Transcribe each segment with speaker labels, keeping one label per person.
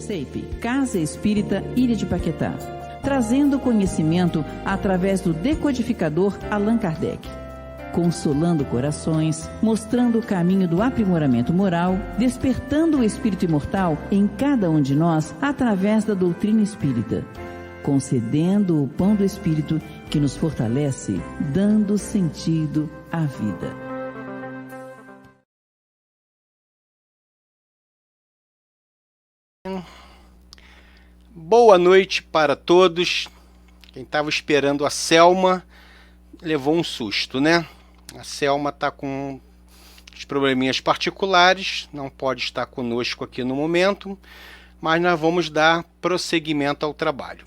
Speaker 1: CEIP, Casa Espírita Ilha de Paquetá, trazendo conhecimento através do decodificador Allan Kardec, consolando corações, mostrando o caminho do aprimoramento moral, despertando o espírito imortal em cada um de nós através da doutrina espírita, concedendo o pão do espírito que nos fortalece, dando sentido à vida.
Speaker 2: Boa noite para todos. Quem estava esperando a Selma levou um susto, né? A Selma está com os probleminhas particulares, não pode estar conosco aqui no momento, mas nós vamos dar prosseguimento ao trabalho.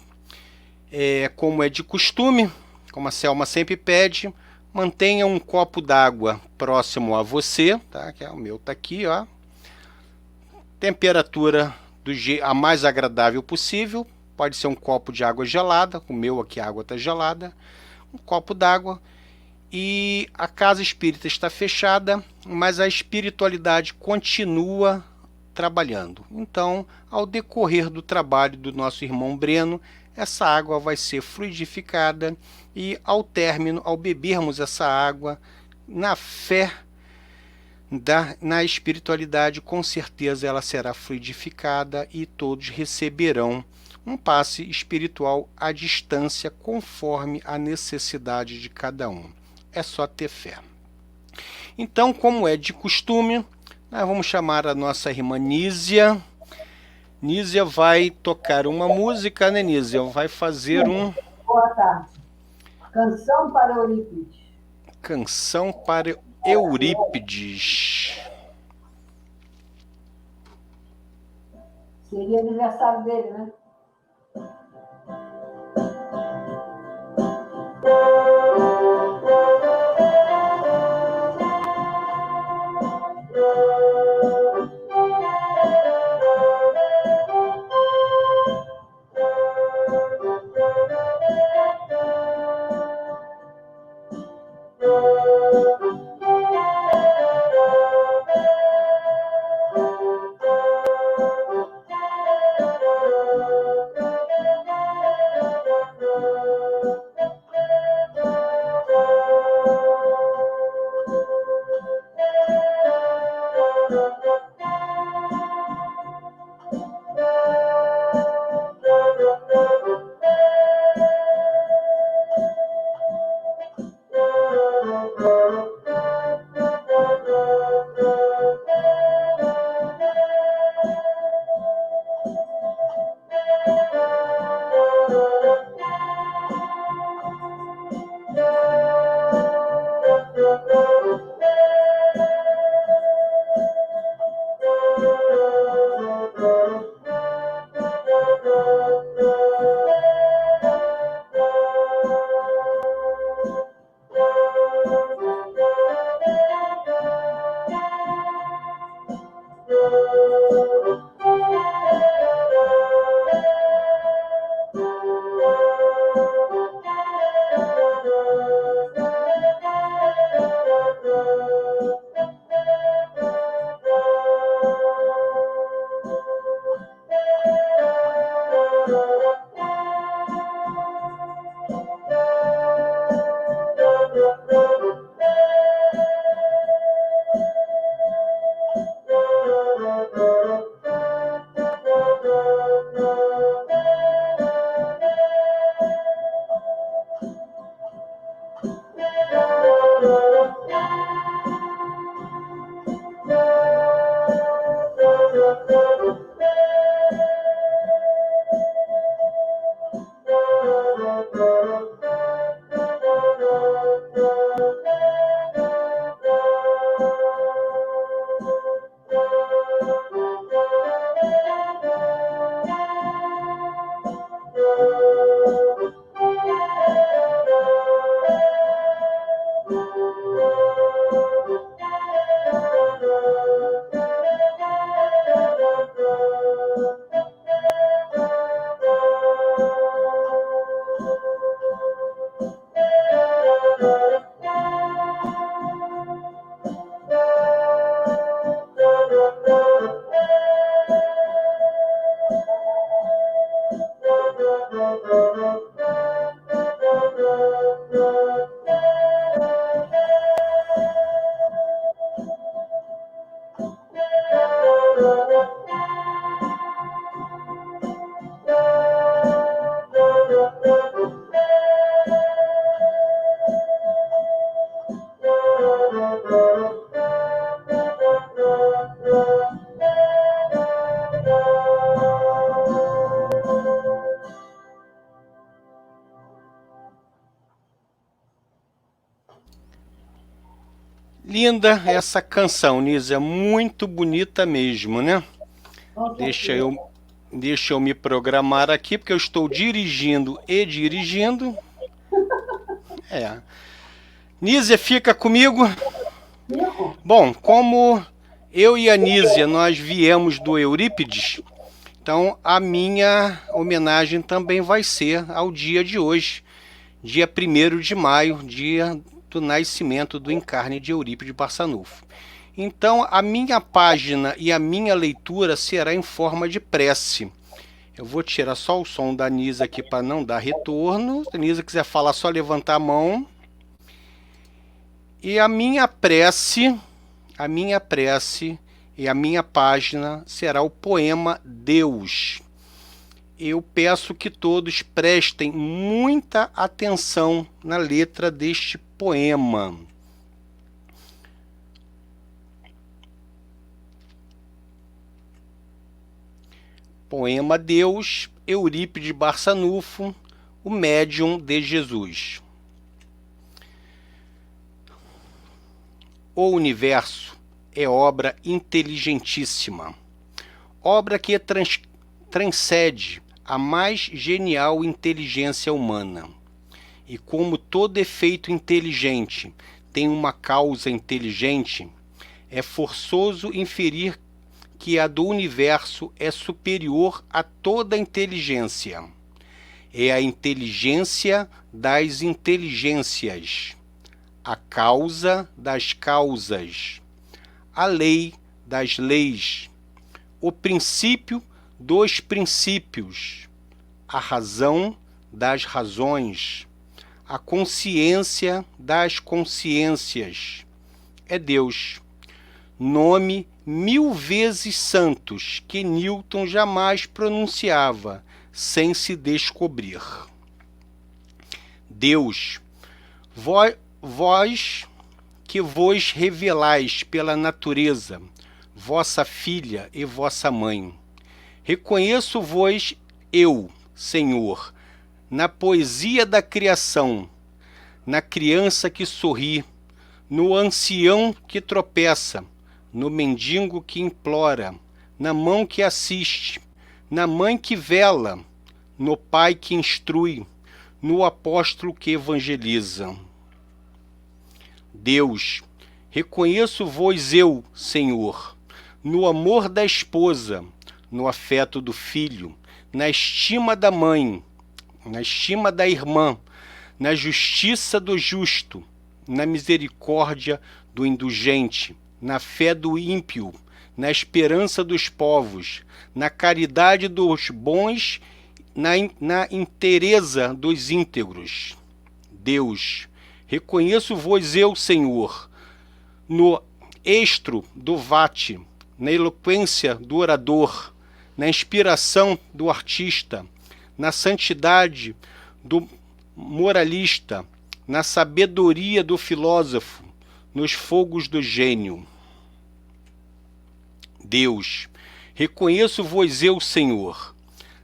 Speaker 2: Como é de costume, como a Selma sempre pede, mantenha um copo d'água próximo a você, tá? Que o meu está aqui, ó. Temperatura a mais agradável possível, pode ser um copo de água gelada, o meu aqui a água está gelada, um copo d'água, e a casa espírita está fechada, mas a espiritualidade continua trabalhando. Então, ao decorrer do trabalho do nosso irmão Breno, essa água vai ser fluidificada e ao término, ao bebermos essa água, na fé, na espiritualidade, com certeza ela será fluidificada e todos receberão um passe espiritual à distância conforme a necessidade de cada um. É só ter fé. Então, como é de costume, nós vamos chamar a nossa irmã Nízia. Nízia vai tocar uma música, né, Nízia? Vai fazer
Speaker 3: Boa tarde. Canção para Eurípides.
Speaker 2: Canção para Eurípides.
Speaker 3: Seria aniversário dele, né?
Speaker 2: Linda essa canção, Nízia, muito bonita mesmo, né? Deixa eu me programar aqui, porque eu estou dirigindo e dirigindo. Nízia, fica comigo? Bom, como eu e a Nízia, nós viemos do Eurípides, então a minha homenagem também vai ser ao dia de hoje, dia 1º de maio, dia do nascimento do encarne de Eurípides Barçanufo. Então a minha página e a minha leitura será em forma de prece. Eu vou tirar só o som da Nízia aqui para não dar retorno. Se a Nízia quiser falar, só levantar a mão. E a minha prece e a minha página será o poema Deus. Eu peço que todos prestem muita atenção na letra deste poema. Poema Deus, Eurípides Barçanufo, o médium de Jesus. O universo é obra inteligentíssima, obra que transcende a mais genial inteligência humana. E como todo efeito inteligente tem uma causa inteligente, é forçoso inferir que a do universo é superior a toda inteligência. É a inteligência das inteligências, a causa das causas, a lei das leis, o princípio dos princípios, a razão das razões, a consciência das consciências. É Deus, nome 1000 vezes santos que Newton jamais pronunciava sem se descobrir. Deus, vós que vos revelais pela natureza, vossa filha e vossa mãe. Reconheço-vos eu, Senhor, na poesia da criação, na criança que sorri, no ancião que tropeça, no mendigo que implora, na mão que assiste, na mãe que vela, no pai que instrui, no apóstolo que evangeliza. Deus, reconheço-vos eu, Senhor, no amor da esposa, no afeto do filho, na estima da mãe, na estima da irmã, na justiça do justo, na misericórdia do indulgente, na fé do ímpio, na esperança dos povos, na caridade dos bons, na inteireza dos íntegros. Deus, reconheço-vos eu, Senhor, no estro do vate, na eloquência do orador, na inspiração do artista, na santidade do moralista, na sabedoria do filósofo, nos fogos do gênio. Deus, reconheço-vos eu, Senhor,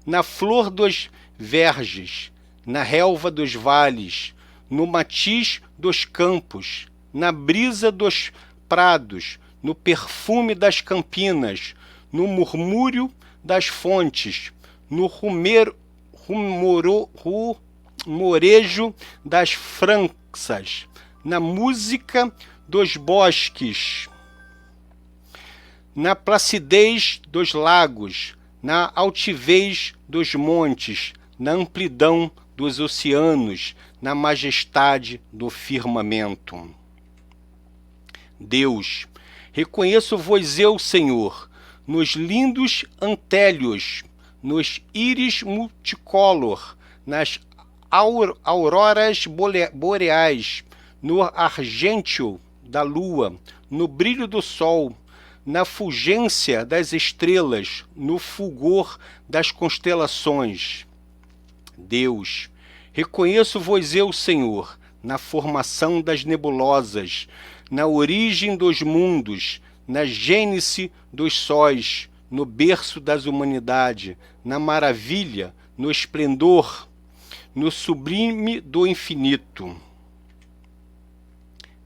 Speaker 2: na flor dos verges, na relva dos vales, no matiz dos campos, na brisa dos prados, no perfume das campinas, no murmúrio das fontes, no rumorejo das franças, na música dos bosques, na placidez dos lagos, na altivez dos montes, na amplidão dos oceanos, na majestade do firmamento. Deus, reconheço-vos eu, Senhor, nos lindos antélios, nos íris multicolor, nas auroras boreais, no argêntio da lua, no brilho do sol, na fulgência das estrelas, no fulgor das constelações. Deus, reconheço-vos eu, Senhor, na formação das nebulosas, na origem dos mundos, na gênese dos sóis, no berço das humanidades, na maravilha, no esplendor, no sublime do infinito.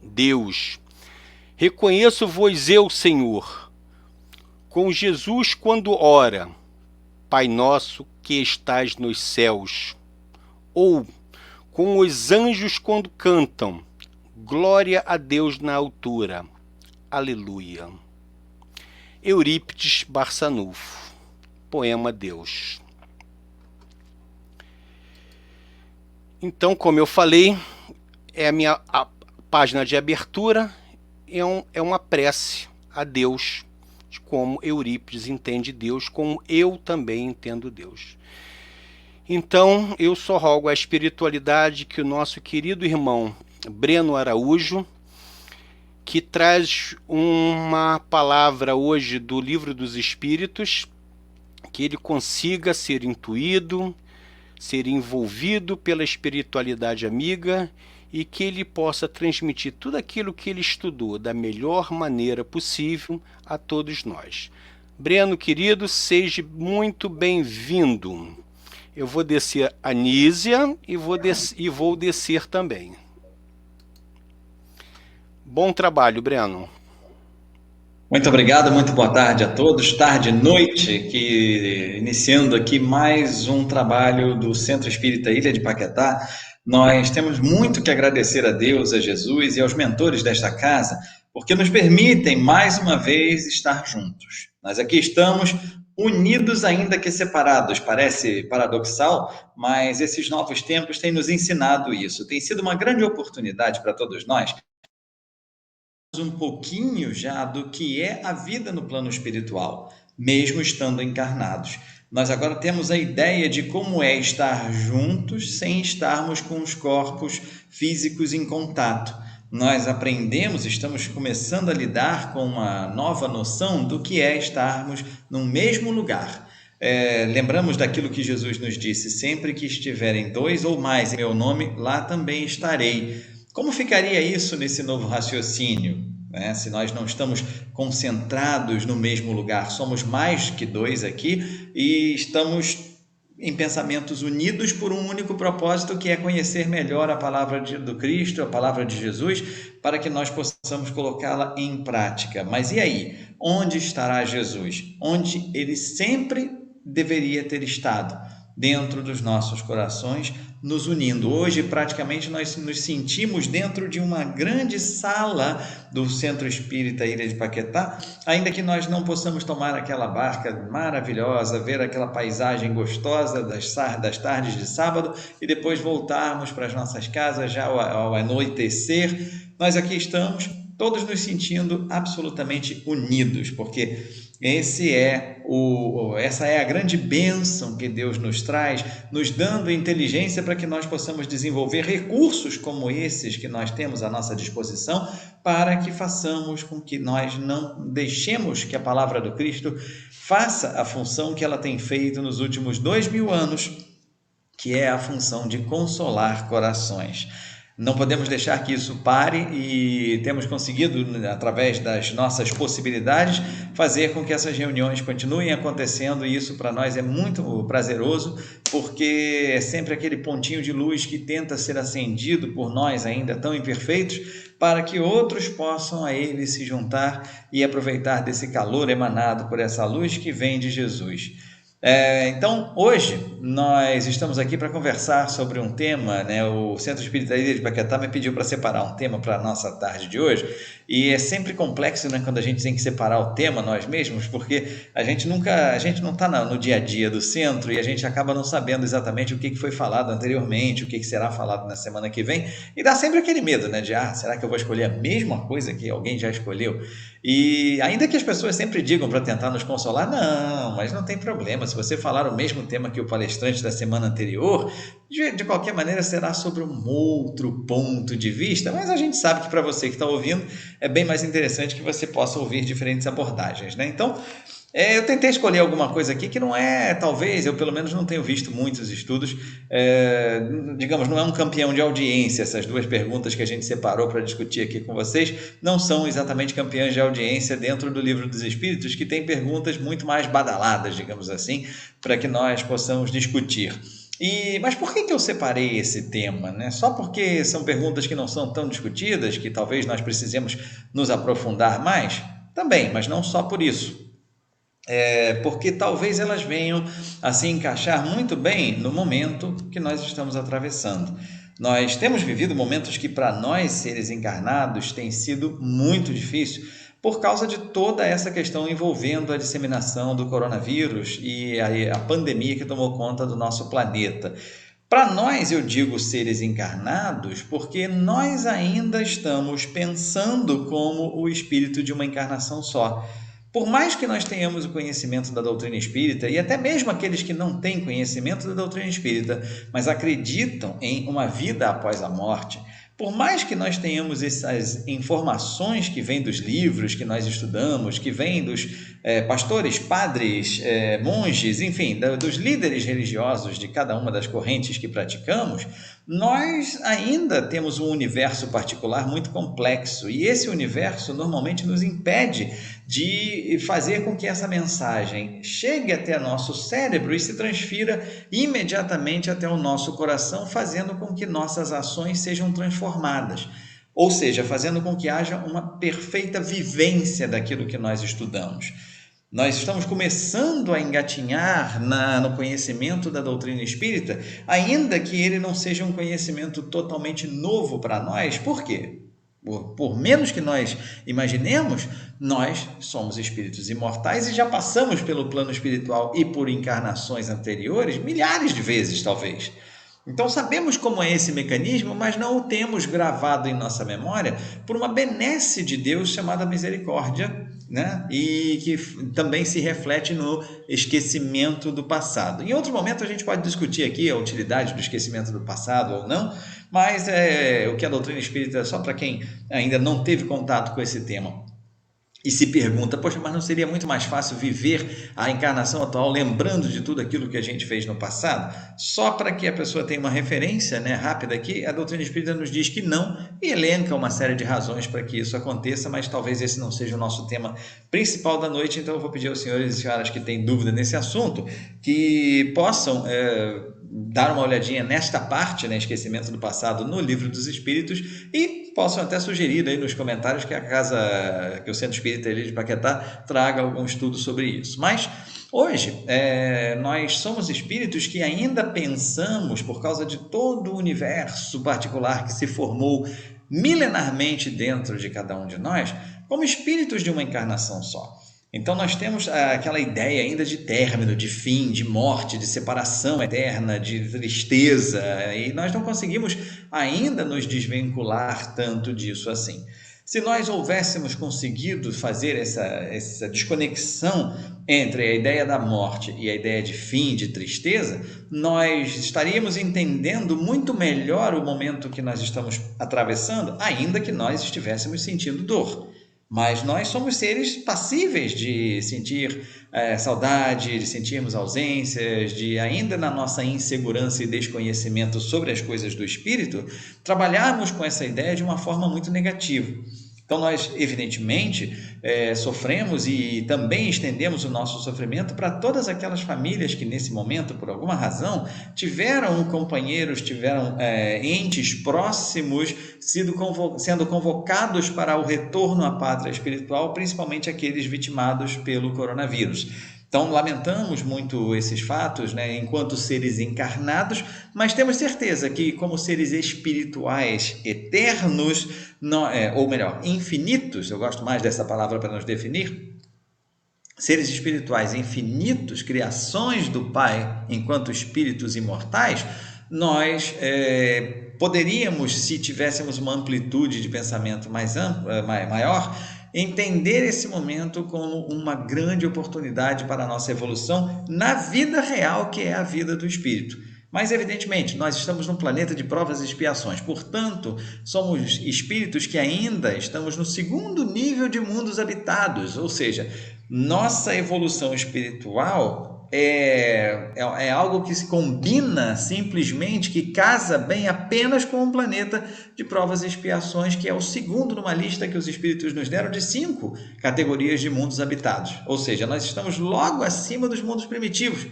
Speaker 2: Deus, Reconheço-vos eu, Senhor, com Jesus quando ora, Pai nosso que estás nos céus, ou com os anjos quando cantam, glória a Deus na altura. Aleluia. Eurípides Barçanufo, poema Deus. Então, como eu falei, é a página de abertura, é uma prece a Deus, de como Eurípides entende Deus, como eu também entendo Deus. Então, eu só rogo a espiritualidade que o nosso querido irmão Breno Araújo, que traz uma palavra hoje do Livro dos Espíritos, que ele consiga ser intuído, ser envolvido pela espiritualidade amiga e que ele possa transmitir tudo aquilo que ele estudou da melhor maneira possível a todos nós. Breno, querido, seja muito bem-vindo. Eu vou descer a Nísia e vou descer também. Bom trabalho, Breno.
Speaker 4: Muito obrigado, muito boa tarde a todos, tarde e noite, iniciando aqui mais um trabalho do Centro Espírita Ilha de Paquetá. Nós temos muito que agradecer a Deus, a Jesus e aos mentores desta casa, porque nos permitem mais uma vez estar juntos. Nós aqui estamos unidos ainda que separados, parece paradoxal, mas esses novos tempos têm nos ensinado isso. Tem sido uma grande oportunidade para todos nós um pouquinho já do que é a vida no plano espiritual, mesmo estando encarnados. Nós agora temos a ideia de como é estar juntos sem estarmos com os corpos físicos em contato. Nós aprendemos, estamos começando a lidar com uma nova noção do que é estarmos no mesmo lugar. Lembramos daquilo que Jesus nos disse: sempre que estiverem dois ou mais em meu nome, lá também estarei. Como ficaria isso nesse novo raciocínio, né? Se nós não estamos concentrados no mesmo lugar, somos mais que dois aqui e estamos em pensamentos unidos por um único propósito, que é conhecer melhor a palavra do Cristo, a palavra de Jesus, para que nós possamos colocá-la em prática. Mas e aí? Onde estará Jesus? Onde ele sempre deveria ter estado? Dentro dos nossos corações, nos unindo. Hoje, praticamente, nós nos sentimos dentro de uma grande sala do Centro Espírita Ilha de Paquetá, ainda que nós não possamos tomar aquela barca maravilhosa, ver aquela paisagem gostosa das tardes de sábado e depois voltarmos para as nossas casas já ao anoitecer. Nós aqui estamos, todos nos sentindo absolutamente unidos, porque essa é a grande bênção que Deus nos traz, nos dando inteligência para que nós possamos desenvolver recursos como esses que nós temos à nossa disposição, para que façamos com que nós não deixemos que a palavra do Cristo faça a função que ela tem feito nos últimos 2000 anos, que é a função de consolar corações. Não podemos deixar que isso pare e temos conseguido, através das nossas possibilidades, fazer com que essas reuniões continuem acontecendo, e isso para nós é muito prazeroso, porque é sempre aquele pontinho de luz que tenta ser acendido por nós ainda tão imperfeitos, para que outros possam a ele se juntar e aproveitar desse calor emanado por essa luz que vem de Jesus. Então, hoje nós estamos aqui para conversar sobre um tema, né? O Centro Espírita Ilha de Paquetá me pediu para separar um tema para a nossa tarde de hoje, e é sempre complexo, né, quando a gente tem que separar o tema nós mesmos, porque a gente não está no dia a dia do centro e a gente acaba não sabendo exatamente o que foi falado anteriormente, o que será falado na semana que vem, e dá sempre aquele medo, né, de será que eu vou escolher a mesma coisa que alguém já escolheu? E ainda que as pessoas sempre digam para tentar nos consolar, não, mas não tem problema, se você falar o mesmo tema que o palestrante da semana anterior, de qualquer maneira será sobre um outro ponto de vista, mas a gente sabe que para você que está ouvindo é bem mais interessante que você possa ouvir diferentes abordagens, né? Então, eu tentei escolher alguma coisa aqui que não é, talvez, eu pelo menos não tenho visto muitos estudos, digamos, não é um campeão de audiência. Essas duas perguntas que a gente separou para discutir aqui com vocês não são exatamente campeãs de audiência dentro do Livro dos Espíritos, que tem perguntas muito mais badaladas, digamos assim, para que nós possamos discutir. Mas por que eu separei esse tema, né? Só porque são perguntas que não são tão discutidas, que talvez nós precisemos nos aprofundar mais? Também, mas não só por isso. Porque talvez elas venham a se encaixar muito bem no momento que nós estamos atravessando. Nós temos vivido momentos que para nós, seres encarnados, tem sido muito difícil por causa de toda essa questão envolvendo a disseminação do coronavírus e a pandemia que tomou conta do nosso planeta. Para nós, eu digo seres encarnados, porque nós ainda estamos pensando como o espírito de uma encarnação só. Por mais que nós tenhamos o conhecimento da doutrina espírita, e até mesmo aqueles que não têm conhecimento da doutrina espírita, mas acreditam em uma vida após a morte, por mais que nós tenhamos essas informações que vêm dos livros que nós estudamos, que vêm dos pastores, padres, monges, enfim, dos líderes religiosos de cada uma das correntes que praticamos, nós ainda temos um universo particular muito complexo, e esse universo normalmente nos impede de fazer com que essa mensagem chegue até nosso cérebro e se transfira imediatamente até o nosso coração, fazendo com que nossas ações sejam transformadas, ou seja, fazendo com que haja uma perfeita vivência daquilo que nós estudamos. Nós estamos começando a engatinhar no conhecimento da doutrina espírita, ainda que ele não seja um conhecimento totalmente novo para nós. Por quê? Por menos que nós imaginemos, nós somos espíritos imortais e já passamos pelo plano espiritual e por encarnações anteriores, milhares de vezes talvez. Então sabemos como é esse mecanismo, mas não o temos gravado em nossa memória por uma benesse de Deus chamada misericórdia, né? E que também se reflete no esquecimento do passado. Em outro momento a gente pode discutir aqui a utilidade do esquecimento do passado ou não, mas o que a doutrina espírita, só para quem ainda não teve contato com esse tema e se pergunta, poxa, mas não seria muito mais fácil viver a encarnação atual lembrando de tudo aquilo que a gente fez no passado? Só para que a pessoa tenha uma referência, né, rápida aqui, a doutrina espírita nos diz que não e elenca uma série de razões para que isso aconteça, mas talvez esse não seja o nosso tema principal da noite, então eu vou pedir aos senhores e senhoras que têm dúvida nesse assunto que possam dar uma olhadinha nesta parte, né, esquecimento do passado, no Livro dos Espíritos, e possam até sugerir aí nos comentários que o Centro Espírita Ilha de Paquetá traga algum estudo sobre isso. Mas hoje nós somos espíritos que ainda pensamos, por causa de todo o universo particular que se formou milenarmente dentro de cada um de nós, como espíritos de uma encarnação só. Então nós temos aquela ideia ainda de término, de fim, de morte, de separação eterna, de tristeza, e nós não conseguimos ainda nos desvincular tanto disso assim. Se nós houvéssemos conseguido fazer essa desconexão entre a ideia da morte e a ideia de fim, de tristeza, nós estaríamos entendendo muito melhor o momento que nós estamos atravessando, ainda que nós estivéssemos sentindo dor. Mas nós somos seres passíveis de sentir saudade, de sentirmos ausências, de ainda na nossa insegurança e desconhecimento sobre as coisas do espírito, trabalharmos com essa ideia de uma forma muito negativa. Então nós, evidentemente, sofremos e também estendemos o nosso sofrimento para todas aquelas famílias que nesse momento, por alguma razão, tiveram companheiros, tiveram entes próximos sendo convocados para o retorno à pátria espiritual, principalmente aqueles vitimados pelo coronavírus. Então, lamentamos muito esses fatos, né, enquanto seres encarnados, mas temos certeza que, como seres espirituais eternos, ou melhor, infinitos, eu gosto mais dessa palavra para nos definir, seres espirituais infinitos, criações do Pai, enquanto espíritos imortais, nós poderíamos, se tivéssemos uma amplitude de pensamento maior, entender esse momento como uma grande oportunidade para a nossa evolução na vida real, que é a vida do espírito. Mas, evidentemente, nós estamos num planeta de provas e expiações, portanto, somos espíritos que ainda estamos no segundo nível de mundos habitados, ou seja, nossa evolução espiritual é algo que se combina simplesmente, que casa bem apenas com um planeta de provas e expiações, que é o segundo numa lista que os espíritos nos deram de 5 categorias de mundos habitados. Ou seja, nós estamos logo acima dos mundos primitivos.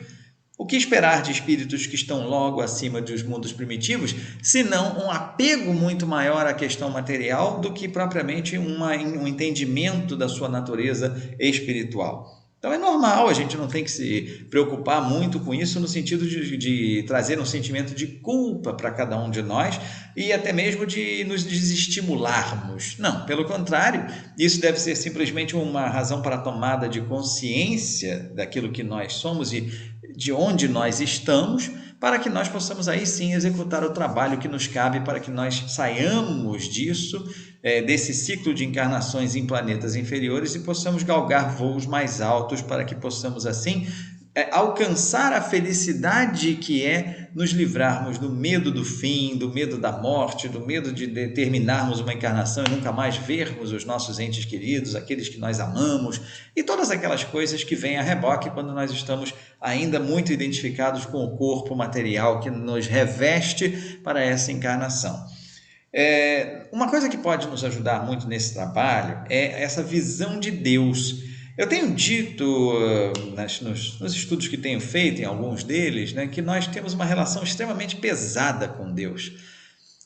Speaker 4: O que esperar de espíritos que estão logo acima dos mundos primitivos, senão um apego muito maior à questão material do que propriamente um entendimento da sua natureza espiritual? Então é normal, a gente não tem que se preocupar muito com isso no sentido de trazer um sentimento de culpa para cada um de nós e até mesmo de nos desestimularmos. Não, pelo contrário, isso deve ser simplesmente uma razão para a tomada de consciência daquilo que nós somos e de onde nós estamos, para que nós possamos aí sim executar o trabalho que nos cabe para que nós saiamos disso, desse ciclo de encarnações em planetas inferiores e possamos galgar voos mais altos para que possamos assim alcançar a felicidade que é nos livrarmos do medo do fim, do medo da morte, do medo de terminarmos uma encarnação e nunca mais vermos os nossos entes queridos, aqueles que nós amamos e todas aquelas coisas que vêm a reboque quando nós estamos ainda muito identificados com o corpo material que nos reveste para essa encarnação. Uma coisa que pode nos ajudar muito nesse trabalho é essa visão de Deus. Eu tenho dito nos estudos que tenho feito, em alguns deles, né, que nós temos uma relação extremamente pesada com Deus.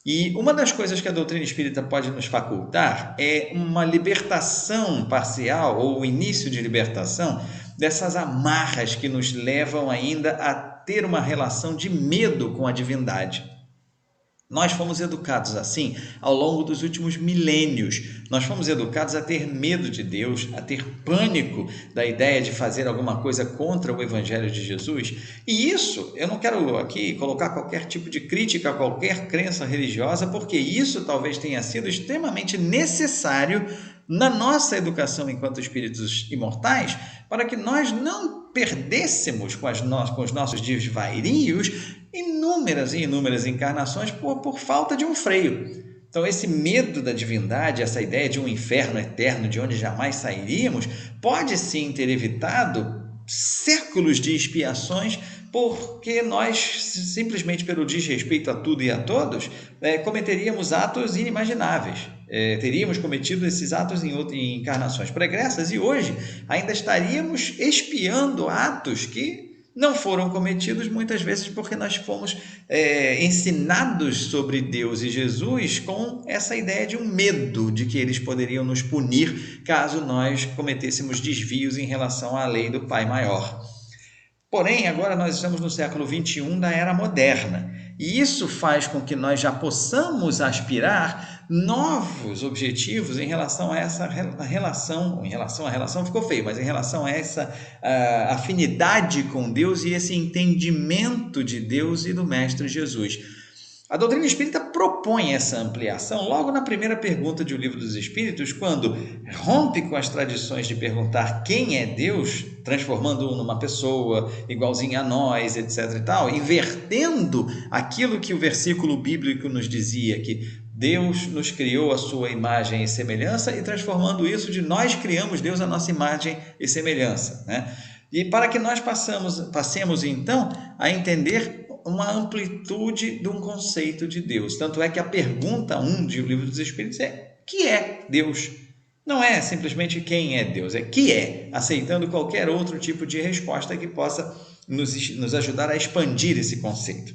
Speaker 4: E uma das coisas que a doutrina espírita pode nos facultar é uma libertação parcial ou o início de libertação dessas amarras que nos levam ainda a ter uma relação de medo com a divindade. Nós fomos educados assim ao longo dos últimos milênios. Nós fomos educados a ter medo de Deus, a ter pânico da ideia de fazer alguma coisa contra o Evangelho de Jesus. E isso, eu não quero aqui colocar qualquer tipo de crítica a qualquer crença religiosa, porque isso talvez tenha sido extremamente necessário na nossa educação enquanto espíritos imortais, para que nós não perdêssemos com os nossos desvarios inúmeras e inúmeras encarnações por falta de um freio. Então esse medo da divindade, essa ideia de um inferno eterno de onde jamais sairíamos, pode sim ter evitado séculos de expiações, porque nós, simplesmente pelo desrespeito a tudo e a todos, cometeríamos atos inimagináveis. Teríamos cometido esses atos em encarnações pregressas e hoje ainda estaríamos expiando atos que não foram cometidos muitas vezes porque nós fomos ensinados sobre Deus e Jesus com essa ideia de um medo de que eles poderiam nos punir caso nós cometêssemos desvios em relação à lei do Pai Maior. Porém, agora nós estamos no século XXI da era moderna e isso faz com que nós já possamos aspirar novos objetivos em relação a essa relação, a relação ficou feio, mas em relação a essa afinidade com Deus e esse entendimento de Deus e do Mestre Jesus. A doutrina espírita propõe essa ampliação logo na primeira pergunta de O Livro dos Espíritos, quando rompe com as tradições de perguntar quem é Deus, transformando-o numa pessoa igualzinha a nós, etc. e tal, invertendo aquilo que o versículo bíblico nos dizia, que Deus nos criou a sua imagem e semelhança, e transformando isso de nós criamos Deus a nossa imagem e semelhança, né? E para que nós passemos então a entender uma amplitude de um conceito de Deus. Tanto é que a pergunta 1 de O Livro dos Espíritos é: que é Deus? Não é simplesmente quem é Deus, é que é, aceitando qualquer outro tipo de resposta que possa nos ajudar a expandir esse conceito.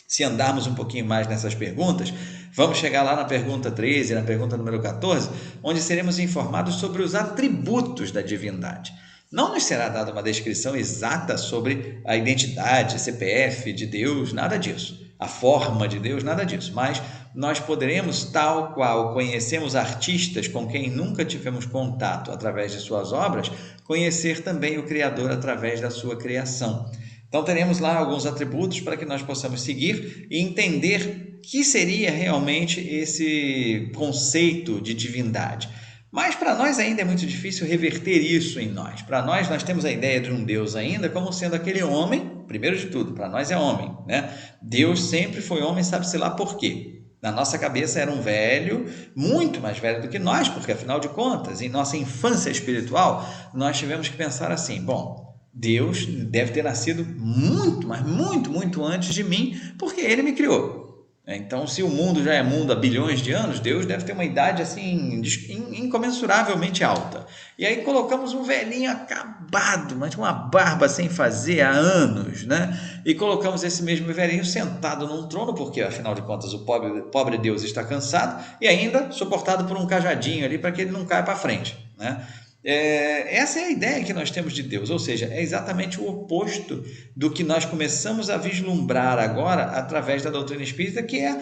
Speaker 4: Se andarmos um pouquinho mais nessas perguntas, vamos chegar lá na pergunta 13, na pergunta número 14, onde seremos informados sobre os atributos da divindade. Não nos será dada uma descrição exata sobre a identidade, CPF de Deus, nada disso. A forma de Deus, nada disso. Mas nós poderemos, tal qual conhecemos artistas com quem nunca tivemos contato através de suas obras, conhecer também o Criador através da sua criação. Então teremos lá alguns atributos para que nós possamos seguir e entender que seria realmente esse conceito de divindade. Mas para nós ainda é muito difícil reverter isso em nós. Para nós temos a ideia de um Deus ainda como sendo aquele homem, primeiro de tudo, para nós é homem, né? Deus sempre foi homem, sabe-se lá por quê. Na nossa cabeça era um velho, muito mais velho do que nós, porque afinal de contas, em nossa infância espiritual, nós tivemos que pensar assim, bom, Deus deve ter nascido muito, mas muito, muito antes de mim, porque Ele me criou. Então, se o mundo já é mundo há bilhões de anos, Deus deve ter uma idade assim incomensuravelmente alta. E aí colocamos um velhinho acabado, mas com uma barba sem fazer há anos, né? E colocamos esse mesmo velhinho sentado num trono, porque afinal de contas o pobre Deus está cansado, e ainda suportado por um cajadinho ali para que ele não caia para frente, né? Essa é a ideia que nós temos de Deus, ou seja, é exatamente o oposto do que nós começamos a vislumbrar agora através da doutrina espírita, que é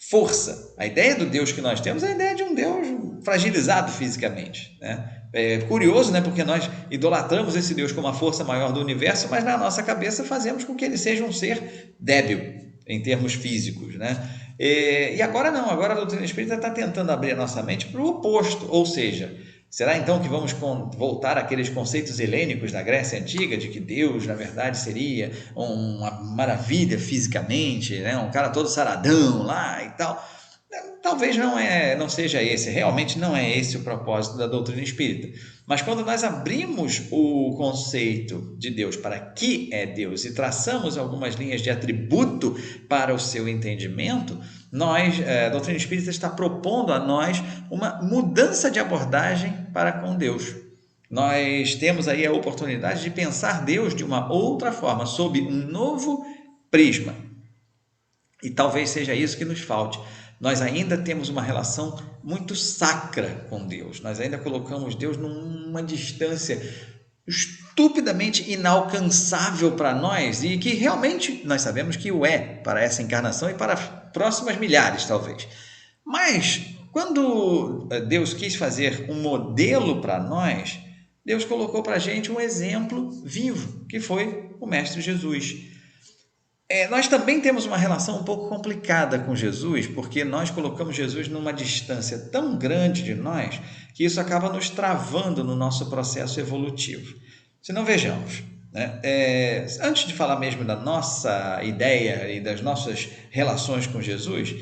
Speaker 4: força. A ideia do Deus que nós temos é a ideia de um Deus fragilizado fisicamente, né? É curioso, né? Porque nós idolatramos esse Deus como a força maior do universo, mas na nossa cabeça fazemos com que ele seja um ser débil em termos físicos, né? E agora não, agora a doutrina espírita está tentando abrir a nossa mente para o oposto, ou seja, será então que vamos voltar àqueles conceitos helênicos da Grécia Antiga, de que Deus, na verdade, seria uma maravilha fisicamente, né? Um cara todo saradão lá e tal? Talvez não seja esse, realmente não é esse o propósito da doutrina espírita. Mas quando nós abrimos o conceito de Deus para que é Deus e traçamos algumas linhas de atributo para o seu entendimento, a doutrina espírita está propondo a nós uma mudança de abordagem para com Deus. Nós temos aí a oportunidade de pensar Deus de uma outra forma, sob um novo prisma. E talvez seja isso que nos falte. Nós ainda temos uma relação muito sacra com Deus. Nós ainda colocamos Deus numa distância estupidamente inalcançável para nós e que realmente nós sabemos que o é para essa encarnação e para as próximas milhares, talvez. Mas quando Deus quis fazer um modelo para nós, Deus colocou para a gente um exemplo vivo, que foi o Mestre Jesus. Nós também temos uma relação um pouco complicada com Jesus, porque nós colocamos Jesus numa distância tão grande de nós que isso acaba nos travando no nosso processo evolutivo. Se não, vejamos, né? Antes de falar mesmo da nossa ideia e das nossas relações com Jesus,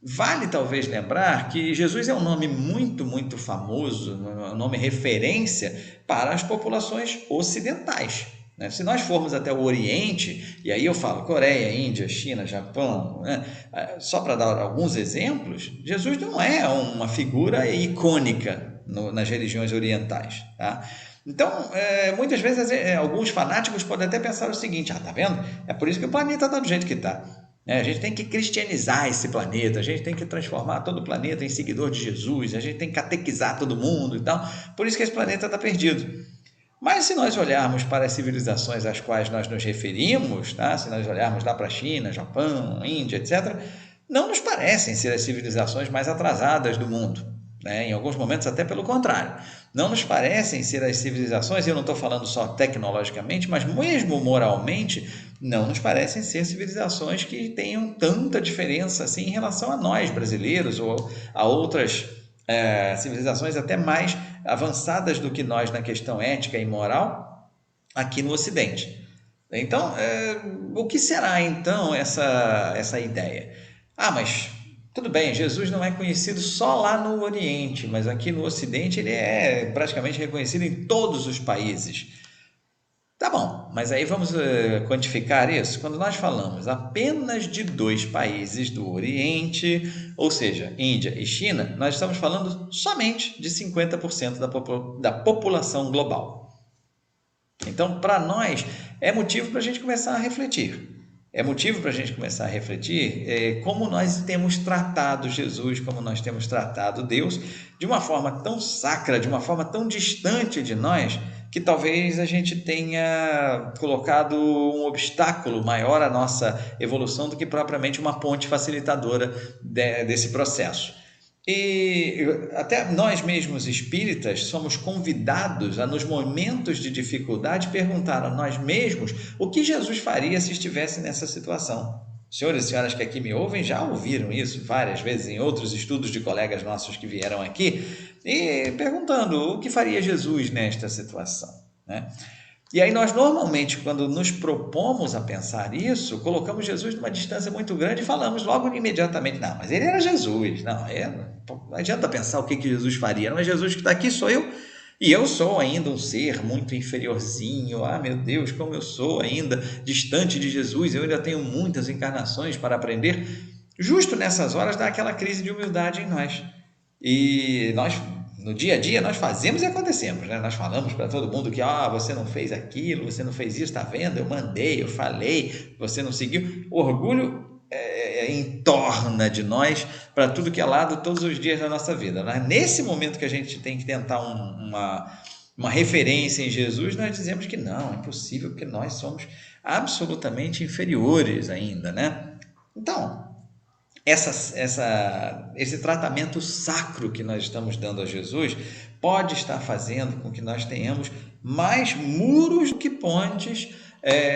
Speaker 4: vale talvez lembrar que Jesus é um nome muito, muito famoso, um nome referência para as populações ocidentais. Se nós formos até o Oriente, e aí eu falo Coreia, Índia, China, Japão, né? Só para dar alguns exemplos, Jesus não é uma figura icônica nas religiões orientais, tá? Então, muitas vezes alguns fanáticos podem até pensar o seguinte: tá vendo? É por isso que o planeta está do jeito que está. A gente tem que cristianizar esse planeta, a gente tem que transformar todo o planeta em seguidor de Jesus, a gente tem que catequizar todo mundo e tal, por isso que esse planeta está perdido. Mas se nós olharmos para as civilizações às quais nós nos referimos, tá? Se nós olharmos lá para a China, Japão, Índia, etc., não nos parecem ser as civilizações mais atrasadas do mundo, né? Em alguns momentos até pelo contrário. Não nos parecem ser as civilizações, eu não estou falando só tecnologicamente, mas mesmo moralmente, não nos parecem ser civilizações que tenham tanta diferença assim em relação a nós brasileiros ou a outras civilizações até mais avançadas do que nós na questão ética e moral aqui no Ocidente. Então, o que será então essa ideia? Mas tudo bem, Jesus não é conhecido só lá no Oriente, mas aqui no Ocidente ele é praticamente reconhecido em todos os países. Tá bom, mas aí vamos quantificar isso. Quando nós falamos apenas de 2 países do Oriente, ou seja, Índia e China, nós estamos falando somente de 50% da população global. Então, para nós, é motivo para a gente começar a refletir. É motivo para a gente começar a refletir como nós temos tratado Jesus, como nós temos tratado Deus, de uma forma tão sacra, de uma forma tão distante de nós, que talvez a gente tenha colocado um obstáculo maior à nossa evolução do que propriamente uma ponte facilitadora desse processo. E até nós mesmos espíritas somos convidados a, nos momentos de dificuldade, perguntar a nós mesmos o que Jesus faria se estivesse nessa situação. Senhores e senhoras que aqui me ouvem já ouviram isso várias vezes em outros estudos de colegas nossos que vieram aqui, e perguntando o que faria Jesus nesta situação, né? E aí nós normalmente, quando nos propomos a pensar isso, colocamos Jesus numa distância muito grande e falamos logo imediatamente: não, mas ele era Jesus, não adianta pensar o que Jesus faria, não é Jesus que está aqui, sou eu, e eu sou ainda um ser muito inferiorzinho, meu Deus, como eu sou ainda distante de Jesus, eu ainda tenho muitas encarnações para aprender. Justo nessas horas dá aquela crise de humildade em nós. E nós, no dia a dia, nós fazemos e acontecemos, né? Nós falamos para todo mundo que você não fez aquilo, você não fez isso, está vendo? Eu mandei, eu falei, você não seguiu. O orgulho entorna de nós para tudo que é lado todos os dias da nossa vida. Mas nesse momento que a gente tem que tentar uma referência em Jesus, nós dizemos que não, é impossível, porque nós somos absolutamente inferiores ainda, né? Então, esse tratamento sacro que nós estamos dando a Jesus pode estar fazendo com que nós tenhamos mais muros do que pontes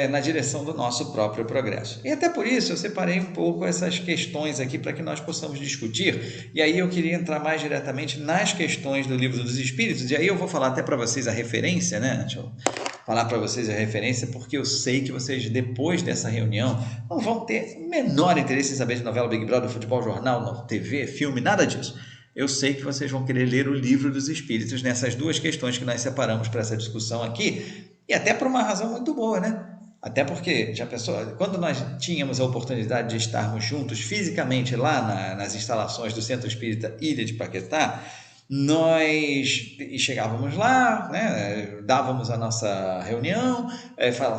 Speaker 4: na direção do nosso próprio progresso. E até por isso eu separei um pouco essas questões aqui para que nós possamos discutir, e aí eu queria entrar mais diretamente nas questões do Livro dos Espíritos, e aí eu vou falar até para vocês a referência, né? Deixa eu falar para vocês a referência, porque eu sei que vocês, depois dessa reunião, não vão ter o menor interesse em saber de novela Big Brother, futebol, jornal, TV, filme, nada disso. Eu sei que vocês vão querer ler o Livro dos Espíritos nessas duas questões que nós separamos para essa discussão aqui, e até por uma razão muito boa, né? Até porque, já pensou, quando nós tínhamos a oportunidade de estarmos juntos fisicamente lá nas instalações do Centro Espírita Ilha de Paquetá, nós chegávamos lá, né, dávamos a nossa reunião,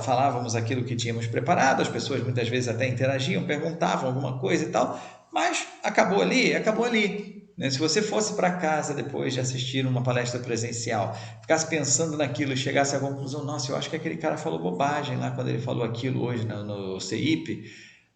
Speaker 4: falávamos aquilo que tínhamos preparado, as pessoas muitas vezes até interagiam, perguntavam alguma coisa e tal, mas acabou ali, né? Se você fosse para casa depois de assistir uma palestra presencial, ficasse pensando naquilo e chegasse à conclusão, nossa, eu acho que aquele cara falou bobagem lá quando ele falou aquilo hoje no CIP,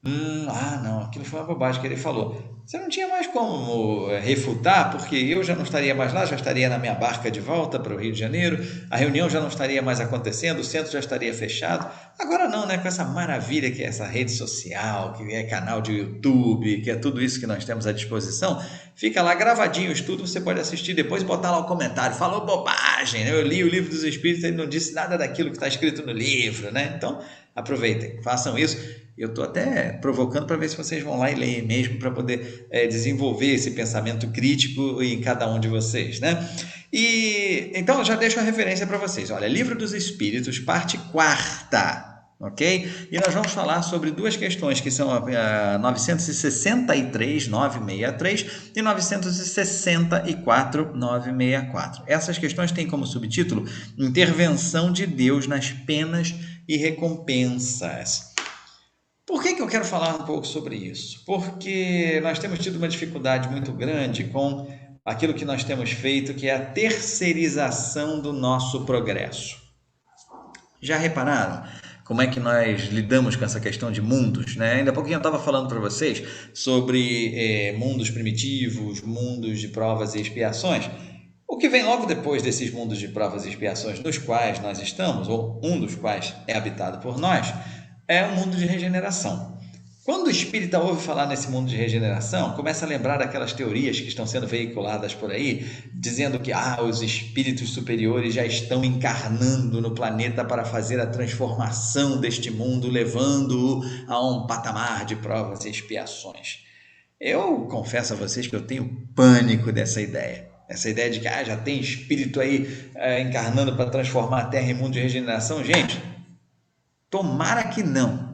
Speaker 4: não, aquilo foi uma bobagem que ele falou. Você não tinha mais como refutar, porque eu já não estaria mais lá, já estaria na minha barca de volta para o Rio de Janeiro, a reunião já não estaria mais acontecendo, o centro já estaria fechado. Agora não, né? Com essa maravilha que é essa rede social, que é canal de YouTube, que é tudo isso que nós temos à disposição, fica lá gravadinho o estudo, você pode assistir depois e botar lá o comentário, falou bobagem, né? Eu li o Livro dos Espíritos e ele não disse nada daquilo que está escrito no livro, né? Então, aproveitem, façam isso. Eu estou até provocando para ver se vocês vão lá e lerem mesmo, para poder desenvolver esse pensamento crítico em cada um de vocês, né? E então eu já deixo a referência para vocês. Olha, Livro dos Espíritos, parte 4ª, ok? E nós vamos falar sobre duas questões, que são a 963, 963 e 964, 964. Essas questões têm como subtítulo Intervenção de Deus nas penas e recompensas. Por que eu quero falar um pouco sobre isso? Porque nós temos tido uma dificuldade muito grande com aquilo que nós temos feito, que é a terceirização do nosso progresso. Já repararam como é que nós lidamos com essa questão de mundos, né? Ainda há pouquinho eu estava falando para vocês sobre mundos primitivos, mundos de provas e expiações. O que vem logo depois desses mundos de provas e expiações nos quais nós estamos, ou um dos quais é habitado por nós, é o mundo de regeneração. Quando o espírita ouve falar nesse mundo de regeneração, começa a lembrar daquelas teorias que estão sendo veiculadas por aí, dizendo que os espíritos superiores já estão encarnando no planeta para fazer a transformação deste mundo, levando-o a um patamar de provas e expiações. Eu confesso a vocês que eu tenho pânico dessa ideia. Essa ideia de que já tem espírito aí encarnando para transformar a Terra em mundo de regeneração. Gente, tomara que não.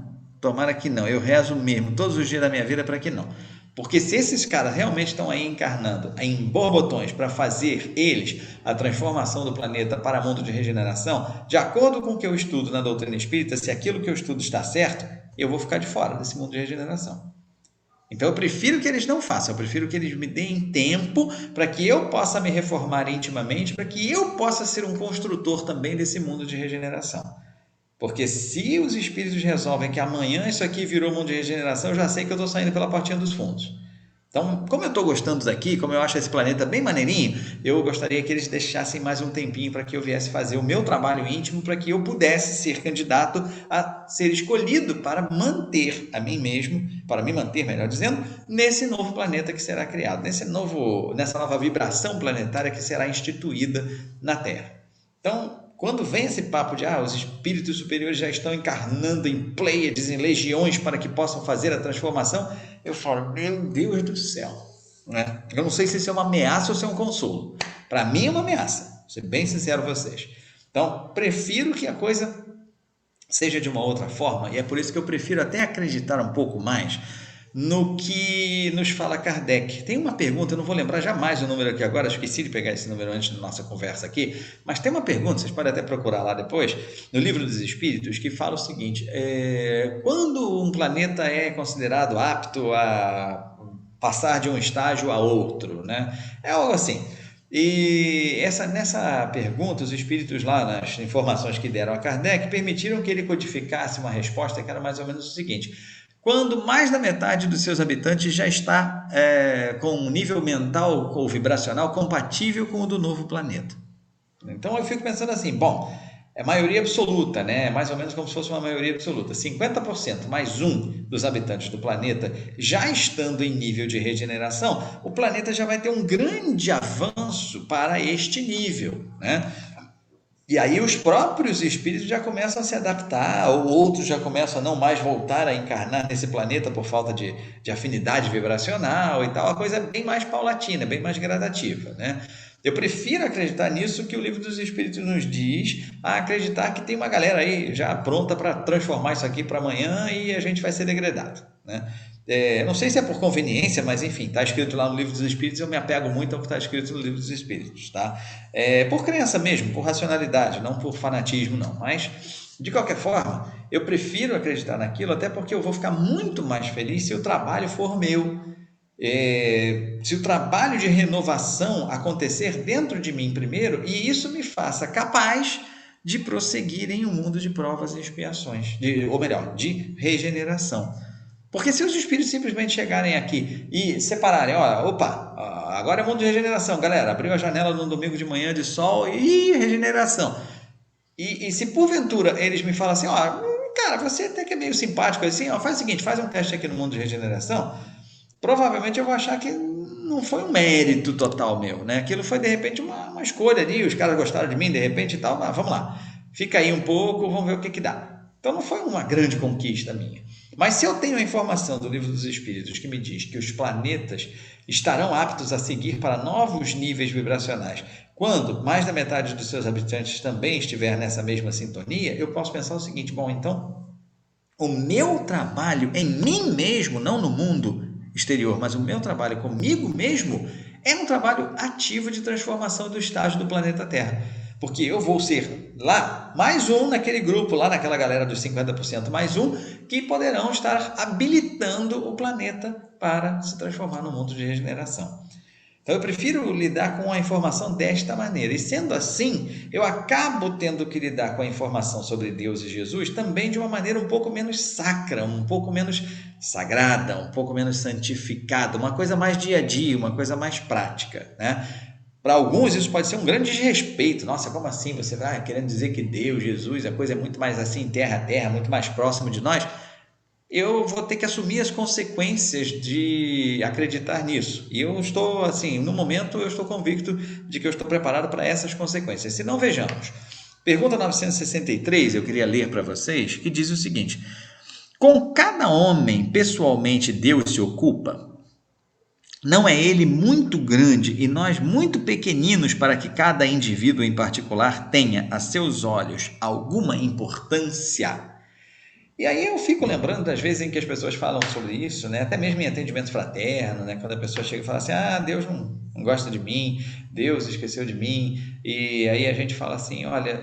Speaker 4: Eu rezo mesmo todos os dias da minha vida para que não. Porque se esses caras realmente estão aí encarnando em borbotões para fazer eles a transformação do planeta para mundo de regeneração, de acordo com o que eu estudo na doutrina espírita, se aquilo que eu estudo está certo, eu vou ficar de fora desse mundo de regeneração. Então eu prefiro que eles não façam, eu prefiro que eles me deem tempo para que eu possa me reformar intimamente, para que eu possa ser um construtor também desse mundo de regeneração. Porque se os espíritos resolvem que amanhã isso aqui virou mundo de regeneração, eu já sei que eu estou saindo pela portinha dos fundos. Então, como eu estou gostando daqui, como eu acho esse planeta bem maneirinho, eu gostaria que eles deixassem mais um tempinho para que eu viesse fazer o meu trabalho íntimo, para que eu pudesse ser candidato a ser escolhido para manter a mim mesmo, para me manter, melhor dizendo, nesse novo planeta que será criado, nessa nova vibração planetária que será instituída na Terra. Então, quando vem esse papo de os espíritos superiores já estão encarnando em pleiades, em legiões para que possam fazer a transformação, eu falo, meu Deus do céu, né? Eu não sei se isso é uma ameaça ou se é um consolo. Para mim é uma ameaça, vou ser bem sincero com vocês. Então, prefiro que a coisa seja de uma outra forma, e é por isso que eu prefiro até acreditar um pouco mais no que nos fala Kardec. Tem uma pergunta, eu não vou lembrar jamais o número aqui agora, esqueci de pegar esse número antes da nossa conversa aqui, mas tem uma pergunta, vocês podem até procurar lá depois, no Livro dos Espíritos, que fala o seguinte: quando um planeta é considerado apto a passar de um estágio a outro, né? É algo assim. E nessa pergunta, os espíritos lá, nas informações que deram a Kardec, permitiram que ele codificasse uma resposta que era mais ou menos o seguinte: quando mais da metade dos seus habitantes já está com um nível mental ou vibracional compatível com o do novo planeta. Então eu fico pensando assim, bom, é maioria absoluta, né? Mais ou menos como se fosse uma maioria absoluta. 50% mais um dos habitantes do planeta já estando em nível de regeneração, o planeta já vai ter um grande avanço para este nível, né? E aí os próprios espíritos já começam a se adaptar, ou outros já começam a não mais voltar a encarnar nesse planeta por falta de afinidade vibracional e tal. A coisa é bem mais paulatina, bem mais gradativa, né? Eu prefiro acreditar nisso que o Livro dos Espíritos nos diz, a acreditar que tem uma galera aí já pronta para transformar isso aqui para amanhã e a gente vai ser degradado, né? Não sei se é por conveniência, mas enfim, está escrito lá no Livro dos Espíritos, eu me apego muito ao que está escrito no Livro dos Espíritos, tá? Por crença mesmo, por racionalidade, não por fanatismo não, mas de qualquer forma, eu prefiro acreditar naquilo, até porque eu vou ficar muito mais feliz se o trabalho for meu, se o trabalho de renovação acontecer dentro de mim primeiro, e isso me faça capaz de prosseguir em um mundo de provas e expiações, ou melhor, de regeneração. Porque se os espíritos simplesmente chegarem aqui e separarem, agora é mundo de regeneração, galera, abriu a janela num domingo de manhã de sol e regeneração. E se porventura eles me falam assim, cara, você até que é meio simpático assim, faz o seguinte, faz um teste aqui no mundo de regeneração, provavelmente eu vou achar que não foi um mérito total meu, né? Aquilo foi de repente uma escolha ali, os caras gostaram de mim de repente e tal, vamos lá, fica aí um pouco, vamos ver o que dá. Então não foi uma grande conquista minha. Mas se eu tenho a informação do Livro dos Espíritos que me diz que os planetas estarão aptos a seguir para novos níveis vibracionais, quando mais da metade dos seus habitantes também estiver nessa mesma sintonia, eu posso pensar o seguinte, bom, então o meu trabalho em mim mesmo, não no mundo exterior, mas o meu trabalho comigo mesmo é um trabalho ativo de transformação do estágio do planeta Terra. Porque eu vou ser lá mais um naquele grupo, lá naquela galera dos 50% mais um, que poderão estar habilitando o planeta para se transformar no mundo de regeneração. Então eu prefiro lidar com a informação desta maneira. E sendo assim, eu acabo tendo que lidar com a informação sobre Deus e Jesus também de uma maneira um pouco menos sacra, um pouco menos sagrada, um pouco menos santificada, uma coisa mais dia a dia, uma coisa mais prática, né? Para alguns isso pode ser um grande desrespeito. Nossa, como assim? Você vai querendo dizer que Deus, Jesus, a coisa é muito mais assim, terra a terra, muito mais próximo de nós? Eu vou ter que assumir as consequências de acreditar nisso. E eu estou, assim, no momento eu estou convicto de que eu estou preparado para essas consequências. Se não, vejamos. Pergunta 963, eu queria ler para vocês, que diz o seguinte: com cada homem pessoalmente Deus se ocupa? Não é ele muito grande e nós muito pequeninos para que cada indivíduo em particular tenha a seus olhos alguma importância? E aí eu fico lembrando das vezes em que as pessoas falam sobre isso, né? Até mesmo em atendimento fraterno, né? Quando a pessoa chega e fala assim, Deus não gosta de mim, Deus esqueceu de mim, e aí a gente fala assim, olha,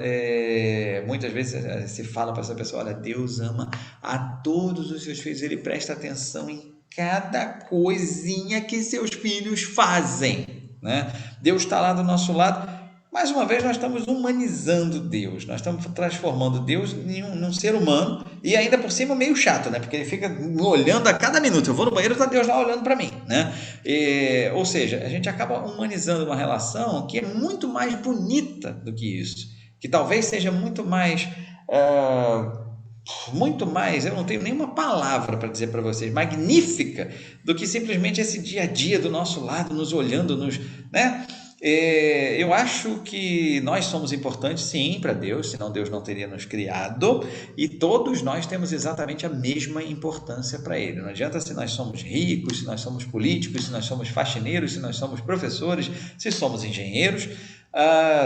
Speaker 4: muitas vezes se fala para essa pessoa, olha, Deus ama a todos os seus filhos, ele presta atenção em cada coisinha que seus filhos fazem, né? Deus está lá do nosso lado. Mais uma vez, nós estamos humanizando Deus, nós estamos transformando Deus num ser humano, e ainda por cima meio chato, né? Porque ele fica olhando a cada minuto. Eu vou no banheiro, está Deus lá olhando para mim, né? Ou seja, a gente acaba humanizando uma relação que é muito mais bonita do que isso, que talvez seja muito mais, eu não tenho nenhuma palavra para dizer para vocês, magnífica, do que simplesmente esse dia a dia do nosso lado, nos olhando, né? Eu acho que nós somos importantes, sim, para Deus, senão Deus não teria nos criado, e todos nós temos exatamente a mesma importância para Ele. Não adianta se nós somos ricos, se nós somos políticos, se nós somos faxineiros, se nós somos professores, se somos engenheiros,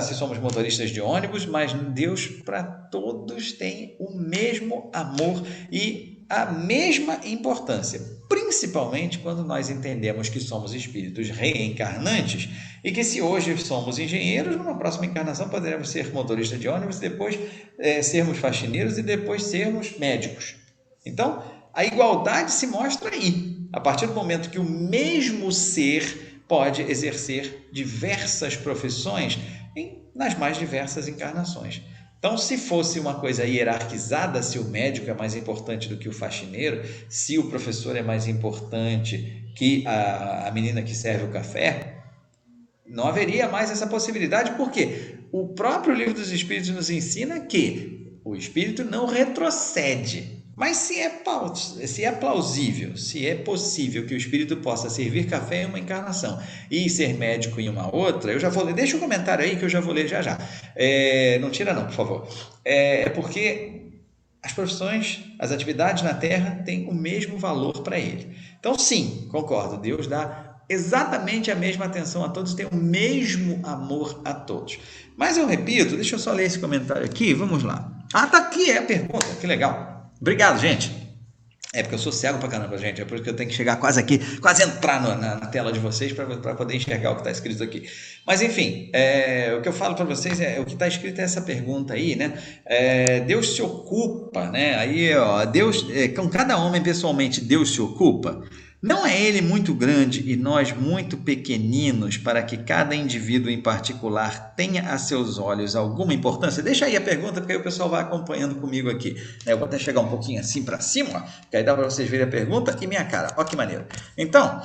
Speaker 4: se somos motoristas de ônibus, mas Deus para todos tem o mesmo amor e a mesma importância, principalmente quando nós entendemos que somos espíritos reencarnantes e que se hoje somos engenheiros, numa próxima encarnação poderemos ser motoristas de ônibus, depois sermos faxineiros e depois sermos médicos. Então, a igualdade se mostra aí, a partir do momento que o mesmo ser pode exercer diversas profissões nas mais diversas encarnações. Então, se fosse uma coisa hierarquizada, se o médico é mais importante do que o faxineiro, se o professor é mais importante que a menina que serve o café, não haveria mais essa possibilidade, porque o próprio Livro dos Espíritos nos ensina que o espírito não retrocede. Mas se é plausível, se é possível que o espírito possa servir café em uma encarnação e ser médico em uma outra, eu já vou ler, deixa um comentário aí que eu já vou ler já. Não tira não, por favor. É porque as profissões, as atividades na Terra têm o mesmo valor para ele. Então sim, concordo, Deus dá exatamente a mesma atenção a todos, tem o mesmo amor a todos. Mas eu repito, deixa eu só ler esse comentário aqui, vamos lá. Tá aqui a pergunta, que legal. Obrigado, gente. É porque eu sou cego pra caramba, gente. É por isso que eu tenho que chegar quase aqui, quase entrar na tela de vocês para poder enxergar o que está escrito aqui. Mas, enfim, o que eu falo para vocês o que está escrito é essa pergunta aí, né? Deus se ocupa, né? Aí, ó, Deus, com cada homem pessoalmente, Deus se ocupa. Não é ele muito grande e nós muito pequeninos para que cada indivíduo em particular tenha a seus olhos alguma importância? Deixa aí a pergunta, porque aí o pessoal vai acompanhando comigo aqui. Eu vou até chegar um pouquinho assim para cima, ó, que aí dá para vocês verem a pergunta e minha cara. Olha que maneiro. Então,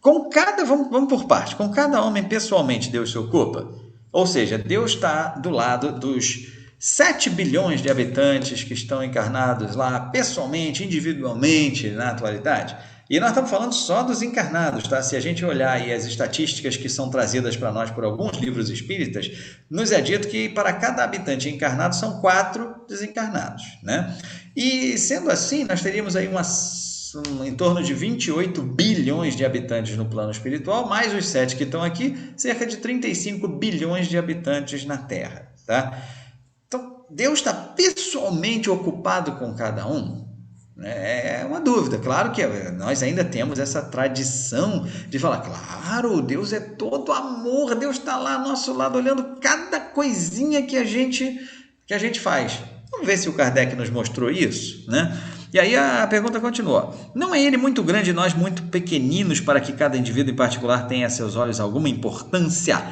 Speaker 4: vamos por parte. Com cada homem pessoalmente Deus se ocupa? Ou seja, Deus está do lado dos 7 bilhões de habitantes que estão encarnados lá pessoalmente, individualmente na atualidade. E nós estamos falando só dos encarnados, tá? Se a gente olhar aí as estatísticas que são trazidas para nós por alguns livros espíritas, nos é dito que para cada habitante encarnado são 4 desencarnados, né? E sendo assim, nós teríamos aí em torno de 28 bilhões de habitantes no plano espiritual, mais os 7 que estão aqui, cerca de 35 bilhões de habitantes na Terra, tá? Deus está pessoalmente ocupado com cada um? É uma dúvida. Claro que nós ainda temos essa tradição de falar, claro, Deus é todo amor, Deus está lá ao nosso lado olhando cada coisinha que a gente faz. Vamos ver se o Kardec nos mostrou isso, né? E aí a pergunta continua. Não é ele muito grande e nós muito pequeninos para que cada indivíduo em particular tenha a seus olhos alguma importância?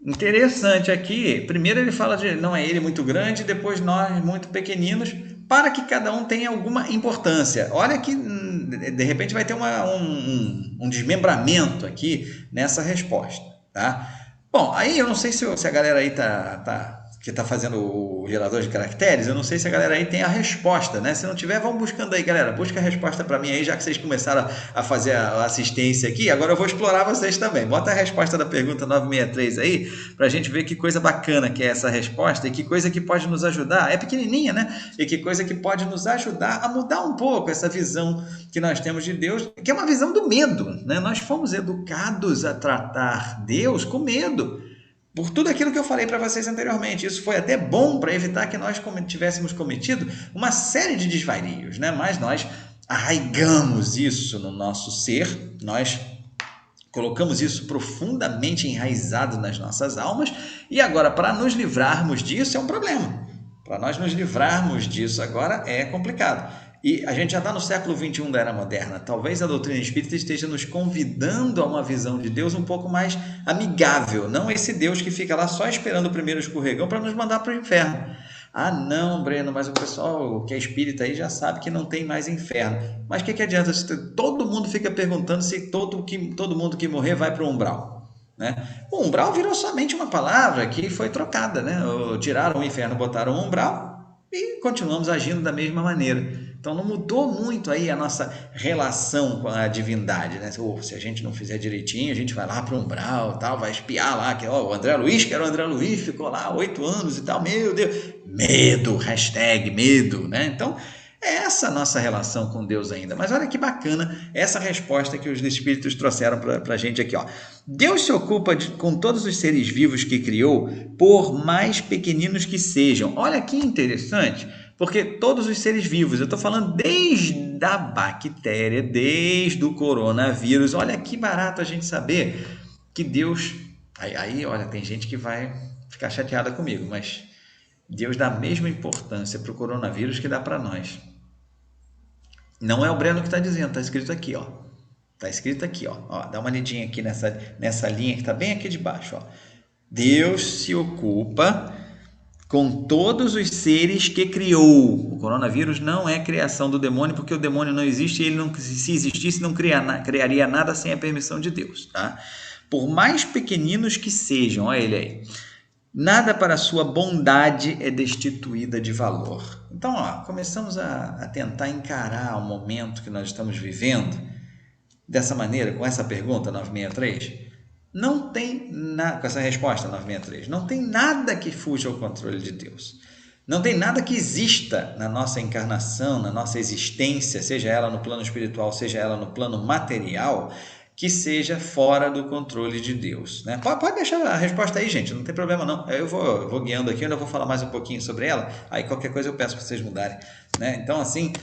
Speaker 4: Interessante aqui, primeiro ele fala de não é ele muito grande, depois nós muito pequeninos, para que cada um tenha alguma importância. Olha que de repente vai ter um desmembramento aqui nessa resposta, tá? Bom, aí eu não sei se a galera aí que está fazendo o gerador de caracteres, eu não sei se a galera aí tem a resposta, né? Se não tiver, vamos buscando aí, galera. Busca a resposta para mim aí, já que vocês começaram a fazer a assistência aqui. Agora eu vou explorar vocês também. Bota a resposta da pergunta 963 aí, para a gente ver que coisa bacana que é essa resposta e que coisa que pode nos ajudar. É pequenininha, né? E que coisa que pode nos ajudar a mudar um pouco essa visão que nós temos de Deus, que é uma visão do medo, né? Nós fomos educados a tratar Deus com medo. Por tudo aquilo que eu falei para vocês anteriormente. Isso foi até bom para evitar que nós tivéssemos cometido uma série de desvarios, né? Mas nós arraigamos isso no nosso ser, nós colocamos isso profundamente enraizado nas nossas almas e agora para nos livrarmos disso é um problema. Para nós nos livrarmos disso agora é complicado. E a gente já está no século XXI da Era Moderna. Talvez a doutrina espírita esteja nos convidando a uma visão de Deus um pouco mais amigável. Não esse Deus que fica lá só esperando o primeiro escorregão para nos mandar para o inferno. Ah, não, Breno, mas o pessoal que é espírita aí já sabe que não tem mais inferno. Mas o que adianta? Todo mundo fica perguntando se todo mundo que morrer vai para o umbral. Né? O umbral virou somente uma palavra que foi trocada. Né? Tiraram o inferno, botaram o umbral e continuamos agindo da mesma maneira. Então não mudou muito aí a nossa relação com a divindade, né? Se a gente não fizer direitinho, a gente vai lá para o umbral, tal, vai espiar lá, que o André Luiz, que era o André Luiz, ficou lá 8 anos e tal, meu Deus, medo, hashtag medo, né? Então é essa a nossa relação com Deus ainda. Mas olha que bacana essa resposta que os espíritos trouxeram para a gente aqui, ó. Deus se ocupa com todos os seres vivos que criou, por mais pequeninos que sejam. Olha que interessante. Porque todos os seres vivos, eu estou falando desde a bactéria, desde o coronavírus, olha que barato a gente saber que Deus... Aí, olha, tem gente que vai ficar chateada comigo, mas Deus dá a mesma importância para o coronavírus que dá para nós. Não é o Breno que está dizendo, está escrito aqui, ó. Está escrito aqui, ó. Dá uma lidinha aqui nessa linha que está bem aqui de baixo, ó. Deus se ocupa com todos os seres que criou. O coronavírus não é criação do demônio, porque o demônio não existe e ele não, se existisse, não criaria nada sem a permissão de Deus, tá? Por mais pequeninos que sejam, olha ele aí, nada para a sua bondade é destituída de valor. Então, começamos a tentar encarar o momento que nós estamos vivendo dessa maneira, com essa pergunta 963. Não tem nada, com essa resposta 963, não tem nada que fuja ao controle de Deus. Não tem nada que exista na nossa encarnação, na nossa existência, seja ela no plano espiritual, seja ela no plano material, que seja fora do controle de Deus, né? Pode deixar a resposta aí, gente, não tem problema não. Eu vou guiando aqui, eu ainda vou falar mais um pouquinho sobre ela, aí qualquer coisa eu peço para vocês mudarem, né? Então, assim,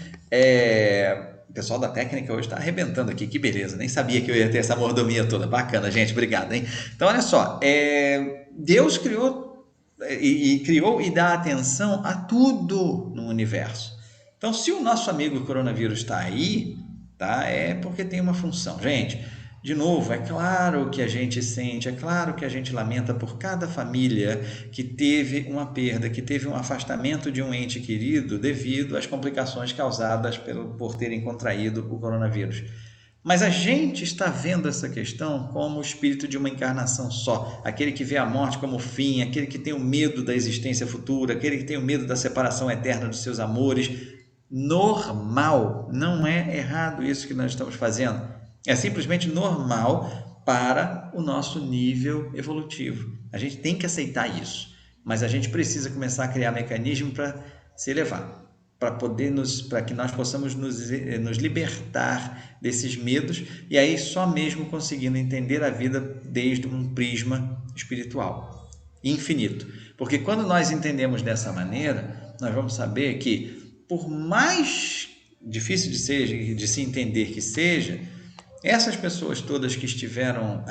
Speaker 4: o pessoal da técnica hoje está arrebentando aqui, que beleza, nem sabia que eu ia ter essa mordomia toda, bacana, gente, obrigado, hein? Então, olha só, Deus criou e dá atenção a tudo no universo. Então, se o nosso amigo coronavírus está aí, tá? É porque tem uma função. Gente, de novo, é claro que a gente sente, é claro que a gente lamenta por cada família que teve uma perda, que teve um afastamento de um ente querido devido às complicações causadas por terem contraído o coronavírus. Mas a gente está vendo essa questão como o espírito de uma encarnação só, aquele que vê a morte como fim, aquele que tem o medo da existência futura, aquele que tem o medo da separação eterna dos seus amores. Normal, não é errado isso que nós estamos fazendo. É simplesmente normal para o nosso nível evolutivo. A gente tem que aceitar isso, mas a gente precisa começar a criar mecanismos para se elevar, para que nós possamos nos libertar desses medos e aí só mesmo conseguindo entender a vida desde um prisma espiritual infinito. Porque quando nós entendemos dessa maneira, nós vamos saber que, por mais difícil de se entender que seja, essas pessoas todas que estiveram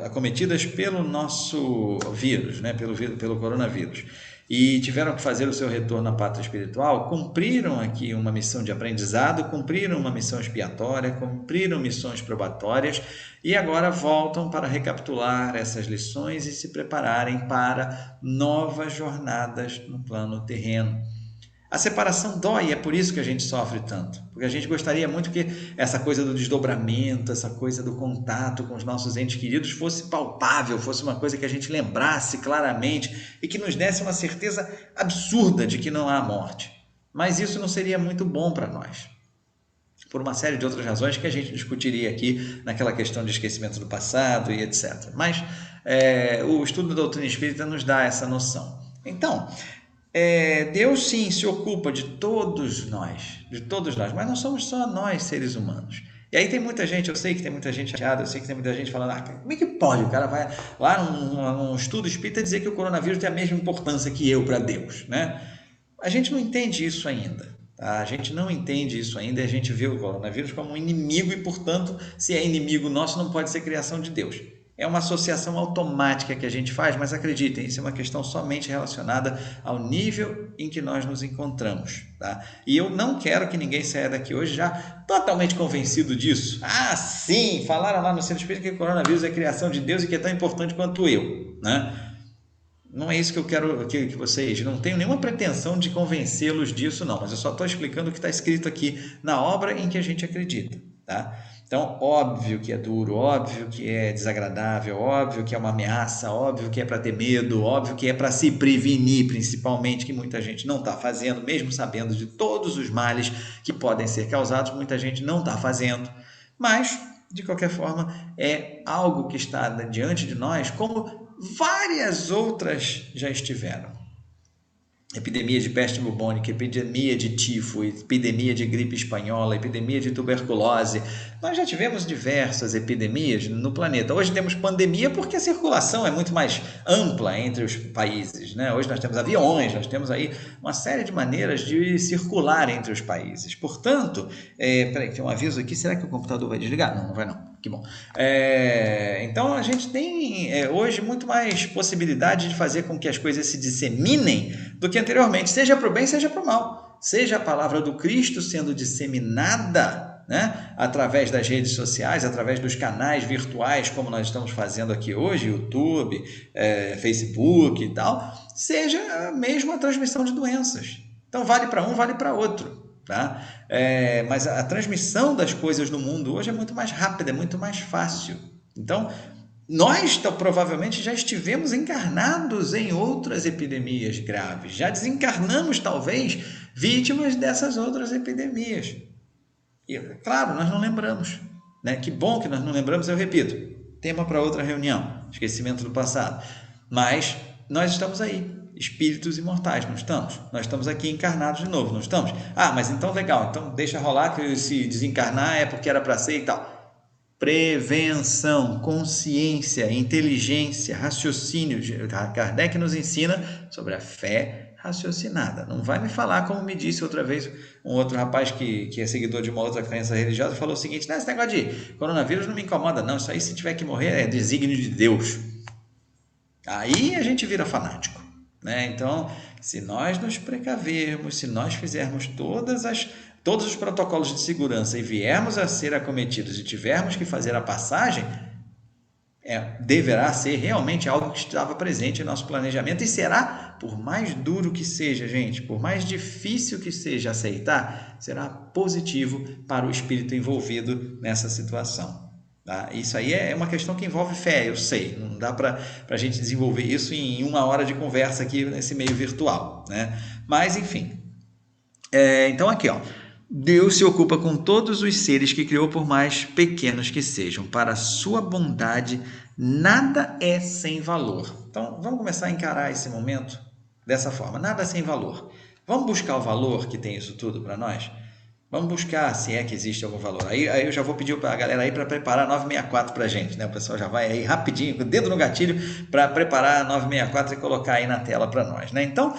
Speaker 4: acometidas pelo nosso vírus, né, pelo coronavírus, e tiveram que fazer o seu retorno à pátria espiritual, cumpriram aqui uma missão de aprendizado, cumpriram uma missão expiatória, cumpriram missões probatórias e agora voltam para recapitular essas lições e se prepararem para novas jornadas no plano terreno. A separação dói, é por isso que a gente sofre tanto, porque a gente gostaria muito que essa coisa do desdobramento, essa coisa do contato com os nossos entes queridos fosse palpável, fosse uma coisa que a gente lembrasse claramente e que nos desse uma certeza absurda de que não há morte. Mas isso não seria muito bom para nós, por uma série de outras razões que a gente discutiria aqui naquela questão de esquecimento do passado e etc. Mas o estudo da doutrina espírita nos dá essa noção. Então, Deus sim se ocupa de todos nós, mas não somos só nós seres humanos. E aí tem muita gente, eu sei que tem muita gente chateada, eu sei que tem muita gente falando, como é que pode? O cara vai lá num estudo espírita dizer que o coronavírus tem a mesma importância que eu para Deus, né? A gente não entende isso ainda, tá? A gente não entende isso ainda e a gente vê o coronavírus como um inimigo e, portanto, se é inimigo nosso, não pode ser criação de Deus. É uma associação automática que a gente faz, mas acreditem, isso é uma questão somente relacionada ao nível em que nós nos encontramos, tá? E eu não quero que ninguém saia daqui hoje já totalmente convencido disso. Sim, falaram lá no Centro Espírita que o coronavírus é criação de Deus e que é tão importante quanto eu, né? Não é isso que eu quero que vocês... Não tenho nenhuma pretensão de convencê-los disso, não, mas eu só estou explicando o que está escrito aqui na obra em que a gente acredita, tá? Então, óbvio que é duro, óbvio que é desagradável, óbvio que é uma ameaça, óbvio que é para ter medo, óbvio que é para se prevenir, principalmente, que muita gente não está fazendo, mesmo sabendo de todos os males que podem ser causados, muita gente não está fazendo. Mas, de qualquer forma, é algo que está diante de nós, como várias outras já estiveram. epidemia de peste bubônica, epidemia de tifo, epidemia de gripe espanhola, epidemia de tuberculose. Nós já tivemos diversas epidemias no planeta. Hoje temos pandemia porque a circulação é muito mais ampla entre os países, né? Hoje nós temos aviões, nós temos aí uma série de maneiras de circular entre os países. Portanto, peraí, tem um aviso aqui, será que o computador vai desligar? Não, não vai não. Que bom. Então a gente tem hoje muito mais possibilidade de fazer com que as coisas se disseminem do que anteriormente, seja para o bem, seja para o mal. Seja a palavra do Cristo sendo disseminada, né, através das redes sociais, através dos canais virtuais, como nós estamos fazendo aqui hoje, YouTube, Facebook e tal, seja mesmo a transmissão de doenças. Então vale para um, vale para outro. Tá? Mas a transmissão das coisas no mundo hoje é muito mais rápida, é muito mais fácil. Então, nós provavelmente já estivemos encarnados em outras epidemias graves, já desencarnamos talvez vítimas dessas outras epidemias. E, claro, nós não lembramos, né? Que bom que nós não lembramos, eu repito, tema para outra reunião, esquecimento do passado. Mas nós estamos aí. Espíritos imortais, não estamos? Nós estamos aqui encarnados de novo, não estamos? Ah, mas então legal, então deixa rolar que se desencarnar é porque era para ser e tal. Prevenção, consciência, inteligência, raciocínio. Kardec nos ensina sobre a fé raciocinada. Não vai me falar, como me disse outra vez um outro rapaz que é seguidor de uma outra crença religiosa, falou o seguinte: esse negócio de coronavírus não me incomoda não, isso aí se tiver que morrer é desígnio de Deus. Aí a gente vira fanático. Então, se nós nos precavermos, se nós fizermos todos os protocolos de segurança e viermos a ser acometidos e tivermos que fazer a passagem, deverá ser realmente algo que estava presente em nosso planejamento e será, por mais duro que seja, gente, por mais difícil que seja aceitar, será positivo para o espírito envolvido nessa situação. Tá? Isso aí é uma questão que envolve fé, eu sei, não dá para a gente desenvolver isso em 1 hora de conversa aqui nesse meio virtual, né? Mas enfim, então aqui, ó, Deus se ocupa com todos os seres que criou, por mais pequenos que sejam, para a sua bondade nada é sem valor. Então vamos começar a encarar esse momento dessa forma, nada é sem valor. Vamos buscar o valor que tem isso tudo para nós? Vamos buscar se é que existe algum valor. Aí eu já vou pedir para a galera aí para preparar a 964 para a gente, né? O pessoal já vai aí rapidinho, com o dedo no gatilho, para preparar a 964 e colocar aí na tela para nós, né? Então,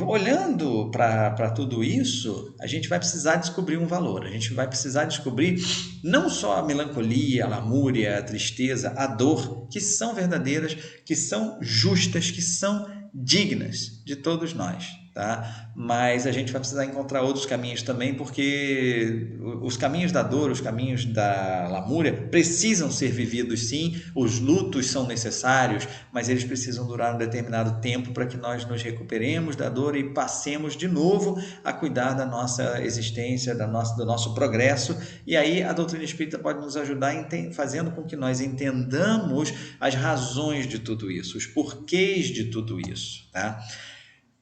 Speaker 4: olhando para tudo isso, a gente vai precisar descobrir um valor. A gente vai precisar descobrir não só a melancolia, a lamúria, a tristeza, a dor, que são verdadeiras, que são justas, que são dignas de todos nós, tá? Mas a gente vai precisar encontrar outros caminhos também, porque os caminhos da dor, os caminhos da lamúria precisam ser vividos sim, os lutos são necessários, mas eles precisam durar um determinado tempo para que nós nos recuperemos da dor e passemos de novo a cuidar da nossa existência, do nosso progresso. E aí a doutrina espírita pode nos ajudar fazendo com que nós entendamos as razões de tudo isso, os porquês de tudo isso, tá?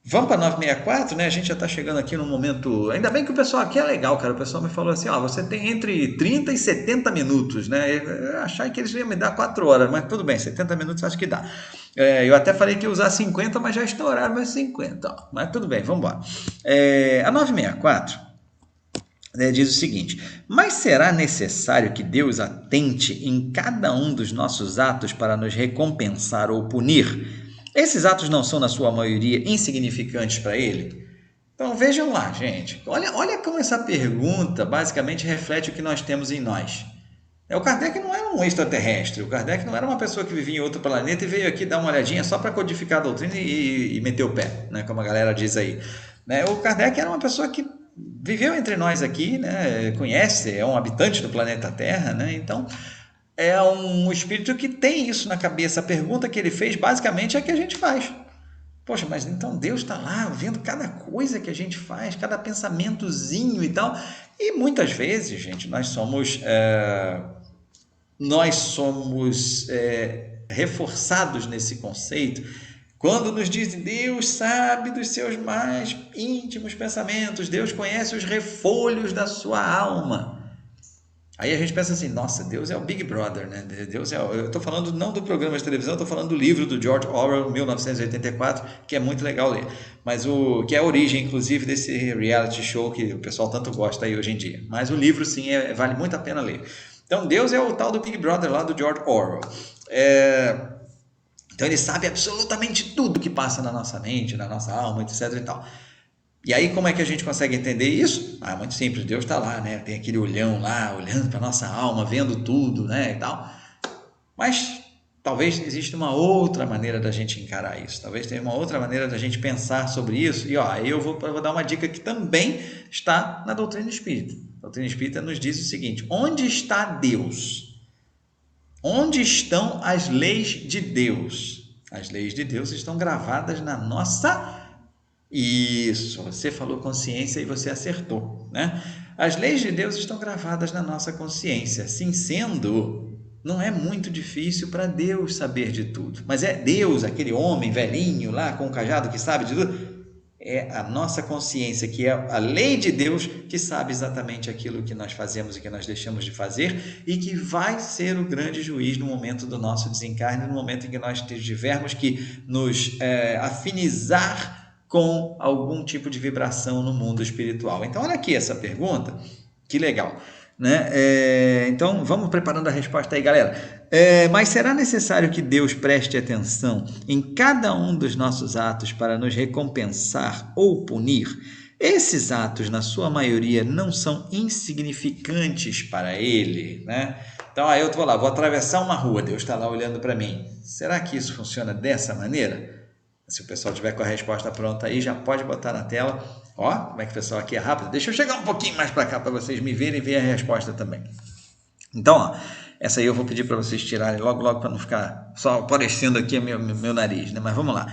Speaker 4: Vamos para 964, né? A gente já está chegando aqui num momento... Ainda bem que o pessoal aqui é legal, cara. O pessoal me falou assim, você tem entre 30 e 70 minutos, né? Eu achava que eles iam me dar 4 horas, mas tudo bem, 70 minutos acho que dá. Eu até falei que ia usar 50, mas já estouraram meus 50, ó. Mas tudo bem, vamos embora. A 964 diz o seguinte: mas será necessário que Deus atente em cada um dos nossos atos para nos recompensar ou punir? Esses atos não são, na sua maioria, insignificantes para ele? Então vejam lá, gente. Olha como essa pergunta basicamente reflete o que nós temos em nós. O Kardec não era um extraterrestre. O Kardec não era uma pessoa que vivia em outro planeta e veio aqui dar uma olhadinha só para codificar a doutrina e meter o pé, né, como a galera diz aí. O Kardec era uma pessoa que viveu entre nós aqui, né, conhece, é um habitante do planeta Terra, né, então... é um espírito que tem isso na cabeça. A pergunta que ele fez, basicamente, é a que a gente faz. Poxa, mas então Deus está lá vendo cada coisa que a gente faz, cada pensamentozinho e tal. E muitas vezes, gente, nós somos reforçados nesse conceito quando nos dizem: Deus sabe dos seus mais íntimos pensamentos, Deus conhece os refolhos da sua alma. Aí a gente pensa assim, nossa, Deus é o Big Brother, né? Deus eu estou falando não do programa de televisão, estou falando do livro do George Orwell, 1984, que é muito legal ler, mas que é a origem, inclusive, desse reality show que o pessoal tanto gosta aí hoje em dia. Mas o livro, sim, vale muito a pena ler. Então, Deus é o tal do Big Brother lá do George Orwell. Então, ele sabe absolutamente tudo que passa na nossa mente, na nossa alma, etc e tal. E aí, como é que a gente consegue entender isso? É muito simples, Deus está lá, né? Tem aquele olhão lá, olhando para a nossa alma, vendo tudo, né? E tal. Mas talvez exista uma outra maneira da gente encarar isso. Talvez tenha uma outra maneira da gente pensar sobre isso. E aí eu vou dar uma dica que também está na doutrina espírita. A doutrina espírita nos diz o seguinte: onde está Deus? Onde estão as leis de Deus? As leis de Deus estão gravadas na nossa... Isso, você falou consciência e você acertou, né? As leis de Deus estão gravadas na nossa consciência. Assim sendo, não é muito difícil para Deus saber de tudo. Mas é Deus, aquele homem velhinho lá com o cajado que sabe de tudo? É a nossa consciência, que é a lei de Deus, que sabe exatamente aquilo que nós fazemos e que nós deixamos de fazer, e que vai ser o grande juiz no momento do nosso desencarne, no momento em que nós tivermos que nos afinizar com algum tipo de vibração no mundo espiritual. Então, olha aqui essa pergunta, que legal, né? Então, vamos preparando a resposta aí, galera. Mas será necessário que Deus preste atenção em cada um dos nossos atos para nos recompensar ou punir? Esses atos, na sua maioria, não são insignificantes para Ele, né? Então, aí eu vou lá, vou atravessar uma rua, Deus está lá olhando para mim. Será que isso funciona dessa maneira? Se o pessoal tiver com a resposta pronta aí, já pode botar na tela. Ó, como é que o pessoal aqui é rápido. Deixa eu chegar um pouquinho mais para cá para vocês me verem e ver a resposta também. Então, ó, essa aí eu vou pedir para vocês tirarem logo para não ficar só aparecendo aqui meu nariz, né? Mas vamos lá.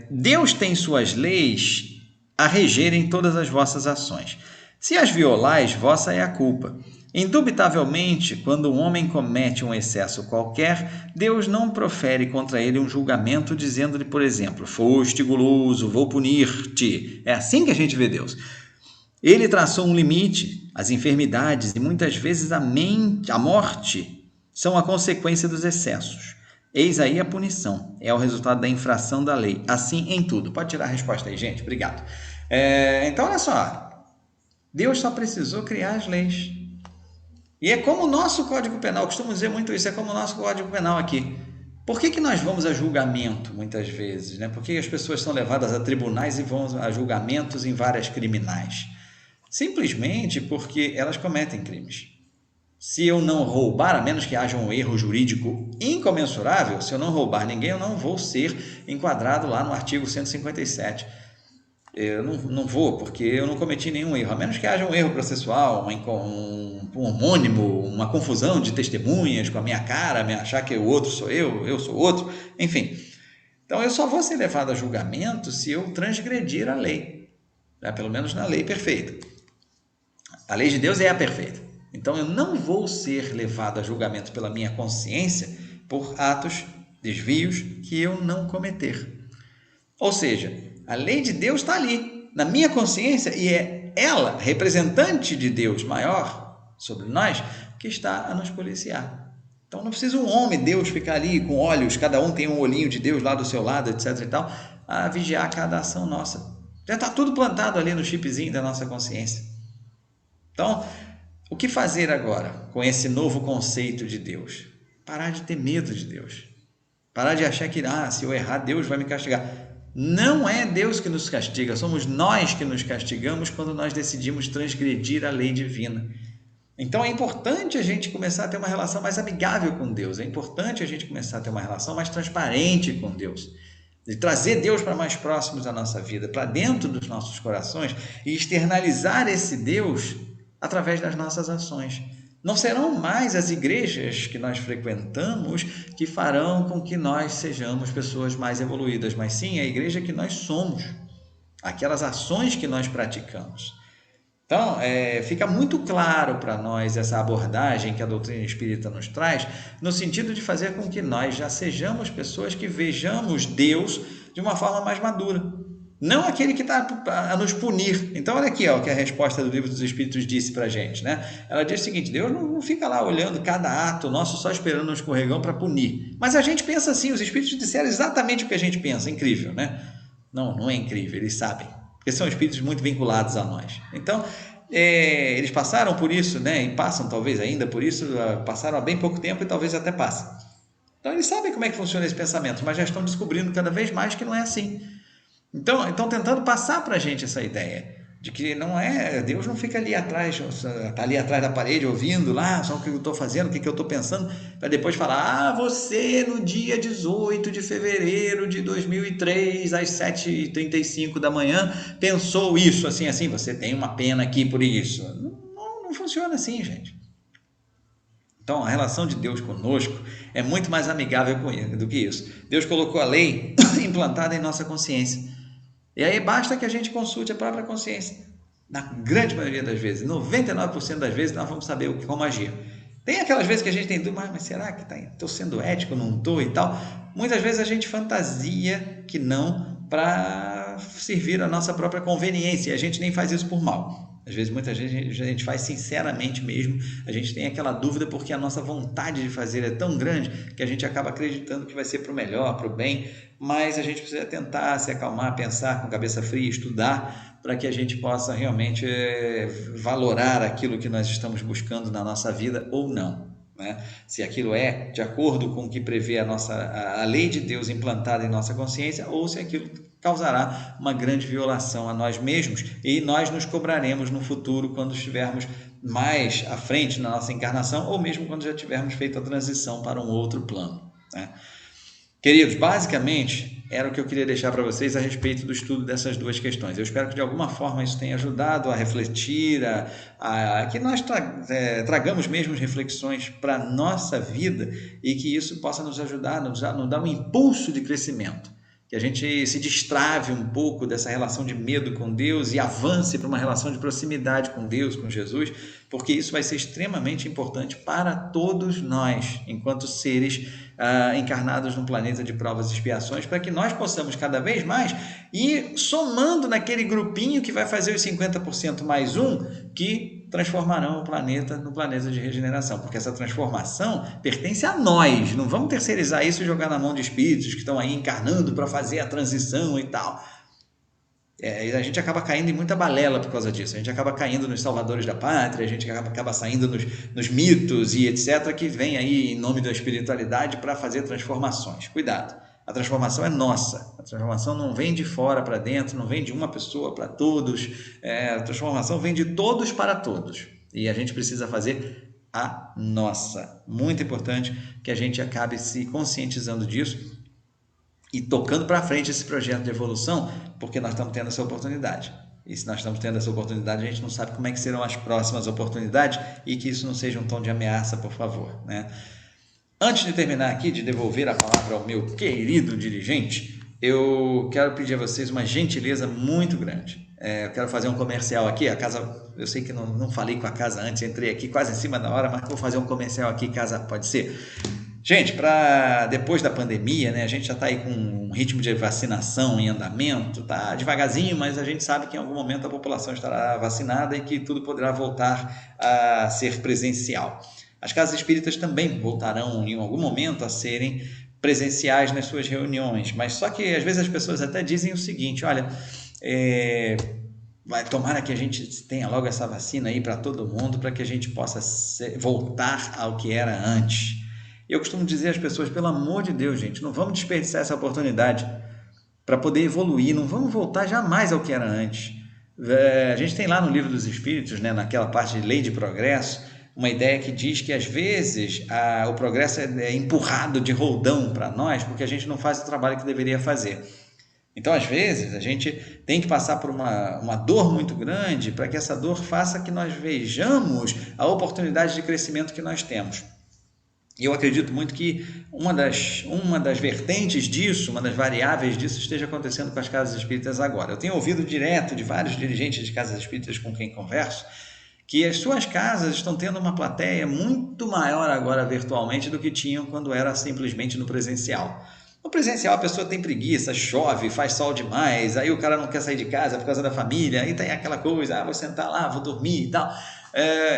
Speaker 4: Deus tem suas leis a regerem todas as vossas ações. Se as violais, vossa é a culpa. Indubitavelmente, quando um homem comete um excesso qualquer, Deus não profere contra ele um julgamento dizendo-lhe, por exemplo, foste guloso, vou punir-te. É assim que a gente vê Deus. Ele traçou um limite, as enfermidades e muitas vezes a morte são a consequência dos excessos. Eis aí a punição, é o resultado da infração da lei, assim em tudo. Pode tirar a resposta aí, gente, obrigado. Então, olha só, Deus só precisou criar as leis. E é como o nosso Código Penal, costumo dizer muito isso, é como o nosso Código Penal aqui. Por que nós vamos a julgamento muitas vezes, né? Por que as pessoas são levadas a tribunais e vão a julgamentos em várias criminais? Simplesmente porque elas cometem crimes. Se eu não roubar, a menos que haja um erro jurídico incomensurável, se eu não roubar ninguém, eu não vou ser enquadrado lá no artigo 157. Eu não vou, porque eu não cometi nenhum erro, a menos que haja um erro processual, um homônimo, uma confusão de testemunhas com a minha cara, me achar que o outro sou eu sou outro, enfim. Então, eu só vou ser levado a julgamento se eu transgredir a lei, né? Pelo menos na lei perfeita. A lei de Deus é a perfeita. Então, eu não vou ser levado a julgamento pela minha consciência por atos, desvios que eu não cometer. Ou seja, a lei de Deus está ali, na minha consciência, e é ela, representante de Deus maior sobre nós, que está a nos policiar. Então não precisa um homem, Deus, ficar ali com olhos, cada um tem um olhinho de Deus lá do seu lado, etc e tal, a vigiar cada ação nossa. Já está tudo plantado ali no chipzinho da nossa consciência. Então, o que fazer agora com esse novo conceito de Deus? Parar de ter medo de Deus. Parar de achar que, se eu errar, Deus vai me castigar. Não é Deus que nos castiga, somos nós que nos castigamos quando nós decidimos transgredir a lei divina. Então é importante a gente começar a ter uma relação mais amigável com Deus, é importante a gente começar a ter uma relação mais transparente com Deus, de trazer Deus para mais próximos da nossa vida, para dentro dos nossos corações e externalizar esse Deus através das nossas ações. Não serão mais as igrejas que nós frequentamos que farão com que nós sejamos pessoas mais evoluídas, mas sim a igreja que nós somos, aquelas ações que nós praticamos. Então, fica muito claro para nós essa abordagem que a doutrina espírita nos traz, no sentido de fazer com que nós já sejamos pessoas que vejamos Deus de uma forma mais madura. não aquele que está a nos punir. Então, olha aqui, ó, o que a resposta do Livro dos Espíritos disse para a gente, né? Ela diz o seguinte: Deus não fica lá olhando cada ato nosso só esperando um escorregão para punir. Mas a gente pensa assim, os Espíritos disseram exatamente o que a gente pensa. Incrível, né? Não é incrível, eles sabem, porque são Espíritos muito vinculados a nós. Então, eles passaram por isso, né? E passam talvez ainda por isso, passaram há bem pouco tempo e talvez até passem. Então, eles sabem como é que funciona esse pensamento, mas já estão descobrindo cada vez mais que não é assim. Então, estão tentando passar para a gente essa ideia de que não é, Deus não fica ali atrás, está ali atrás da parede ouvindo lá, só o que eu estou fazendo, o que eu estou pensando, para depois falar, você no dia 18 de fevereiro de 2003, às 7h35 da manhã, pensou isso, assim, você tem uma pena aqui por isso. Não funciona assim, gente. Então, a relação de Deus conosco é muito mais amigável do que isso. Deus colocou a lei implantada em nossa consciência. E aí basta que a gente consulte a própria consciência. Na grande maioria das vezes, 99% das vezes, nós vamos saber como agir. Tem aquelas vezes que a gente tem dúvida, mas será que estou sendo ético, não estou e tal? Muitas vezes a gente fantasia que não, para servir a nossa própria conveniência. E a gente nem faz isso por mal. Às vezes, muitas vezes a gente faz sinceramente mesmo, a gente tem aquela dúvida porque a nossa vontade de fazer é tão grande que a gente acaba acreditando que vai ser para o melhor, para o bem, mas a gente precisa tentar se acalmar, pensar com cabeça fria, estudar, para que a gente possa realmente valorar aquilo que nós estamos buscando na nossa vida ou não. Né? Se aquilo é de acordo com o que prevê a lei de Deus implantada em nossa consciência, ou se aquilo causará uma grande violação a nós mesmos e nós nos cobraremos no futuro quando estivermos mais à frente na nossa encarnação ou mesmo quando já tivermos feito a transição para um outro plano. Né? Queridos, basicamente era o que eu queria deixar para vocês a respeito do estudo dessas duas questões. Eu espero que de alguma forma isso tenha ajudado a refletir, que nós tragamos mesmo reflexões para a nossa vida e que isso possa nos ajudar, nos dar um impulso de crescimento. Que a gente se destrave um pouco dessa relação de medo com Deus e avance para uma relação de proximidade com Deus, com Jesus, porque isso vai ser extremamente importante para todos nós, enquanto seres encarnados num planeta de provas e expiações, para que nós possamos cada vez mais ir somando naquele grupinho que vai fazer os 50% mais um, que transformarão o planeta no planeta de regeneração, porque essa transformação pertence a nós, não vamos terceirizar isso e jogar na mão de espíritos que estão aí encarnando para fazer a transição e tal. A gente acaba caindo em muita balela por causa disso, a gente acaba caindo nos salvadores da pátria, a gente acaba saindo nos mitos e etc, que vem aí em nome da espiritualidade para fazer transformações. Cuidado, a transformação é nossa, a transformação não vem de fora para dentro, não vem de uma pessoa para todos, a transformação vem de todos para todos e a gente precisa fazer a nossa. Muito importante que a gente acabe se conscientizando disso e tocando para frente esse projeto de evolução, porque nós estamos tendo essa oportunidade. E se nós estamos tendo essa oportunidade, a gente não sabe como é que serão as próximas oportunidades e que isso não seja um tom de ameaça, por favor. Né? Antes de terminar aqui, de devolver a palavra ao meu querido dirigente, eu quero pedir a vocês uma gentileza muito grande. Eu quero fazer um comercial aqui, a casa, eu sei que não falei com a casa antes, entrei aqui quase em cima da hora, mas vou fazer um comercial aqui, casa pode ser. Gente, para depois da pandemia, né, a gente já está aí com um ritmo de vacinação em andamento, tá devagarzinho, mas a gente sabe que em algum momento a população estará vacinada e que tudo poderá voltar a ser presencial. As casas espíritas também voltarão em algum momento a serem presenciais nas suas reuniões, mas só que às vezes as pessoas até dizem o seguinte, olha, tomara que a gente tenha logo essa vacina aí para todo mundo, para que a gente possa voltar ao que era antes. Eu costumo dizer às pessoas, pelo amor de Deus, gente, não vamos desperdiçar essa oportunidade para poder evoluir, não vamos voltar jamais ao que era antes. A gente tem lá no Livro dos Espíritos, né, naquela parte de lei de progresso, uma ideia que diz que às vezes o progresso é empurrado de roldão para nós porque a gente não faz o trabalho que deveria fazer. Então, às vezes, a gente tem que passar por uma dor muito grande para que essa dor faça que nós vejamos a oportunidade de crescimento que nós temos. E eu acredito muito que uma das vertentes disso, uma das variáveis disso esteja acontecendo com as casas espíritas agora. Eu tenho ouvido direto de vários dirigentes de casas espíritas com quem converso que as suas casas estão tendo uma plateia muito maior agora virtualmente do que tinham quando era simplesmente no presencial. No presencial a pessoa tem preguiça, chove, faz sol demais, aí o cara não quer sair de casa por causa da família, aí tem aquela coisa, vou sentar lá, vou dormir e tal.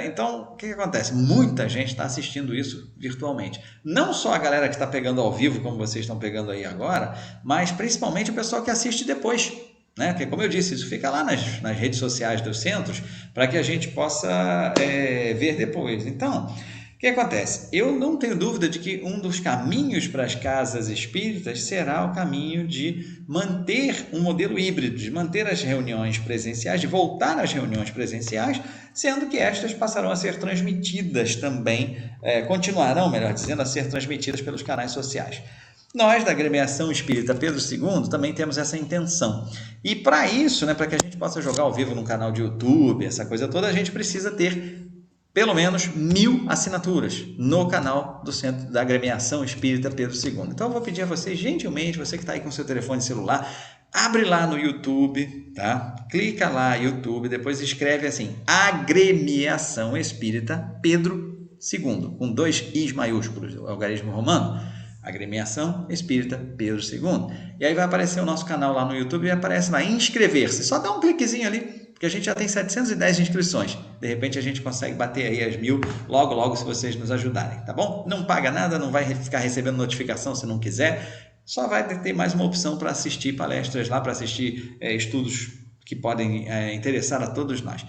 Speaker 4: Então, o que acontece? Muita gente está assistindo isso virtualmente. Não só a galera que está pegando ao vivo, como vocês estão pegando aí agora, mas principalmente o pessoal que assiste depois. Né? Porque, como eu disse, isso fica lá nas redes sociais dos centros para que a gente possa ver depois. Então, o que acontece? Eu não tenho dúvida de que um dos caminhos para as casas espíritas será o caminho de manter um modelo híbrido, de manter as reuniões presenciais, de voltar às reuniões presenciais, sendo que estas passarão a ser transmitidas também, continuarão, melhor dizendo, a ser transmitidas pelos canais sociais. Nós, da Agremiação Espírita Pedro II, também temos essa intenção. E para isso, né, para que a gente possa jogar ao vivo no canal de YouTube, essa coisa toda, a gente precisa ter pelo menos 1000 assinaturas no canal do Centro da Agremiação Espírita Pedro II. Então, eu vou pedir a você, gentilmente, você que está aí com seu telefone celular, abre lá no YouTube, tá? Clica lá, YouTube, depois escreve assim, Agremiação Espírita Pedro II, com 2 I's maiúsculos, o algarismo romano. Agremiação Espírita Pedro II. E aí vai aparecer o nosso canal lá no YouTube e aparece lá, inscrever-se. Só dá um cliquezinho ali, porque a gente já tem 710 inscrições. De repente a gente consegue bater aí as 1000 logo, logo, se vocês nos ajudarem, tá bom? Não paga nada, não vai ficar recebendo notificação se não quiser. Só vai ter mais uma opção para assistir palestras lá, para assistir estudos que podem interessar a todos nós.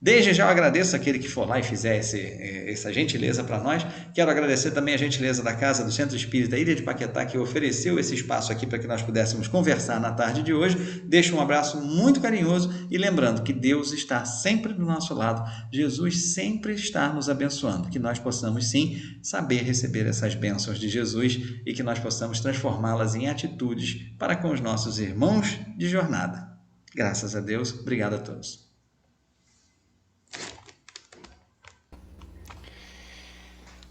Speaker 4: Desde já eu agradeço aquele que for lá e fizer essa gentileza para nós. Quero agradecer também a gentileza da Casa do Centro Espírita Ilha de Paquetá, que ofereceu esse espaço aqui para que nós pudéssemos conversar na tarde de hoje. Deixo um abraço muito carinhoso e lembrando que Deus está sempre do nosso lado, Jesus sempre está nos abençoando, que nós possamos sim saber receber essas bênçãos de Jesus e que nós possamos transformá-las em atitudes para com os nossos irmãos de jornada. Graças a Deus, obrigado a todos.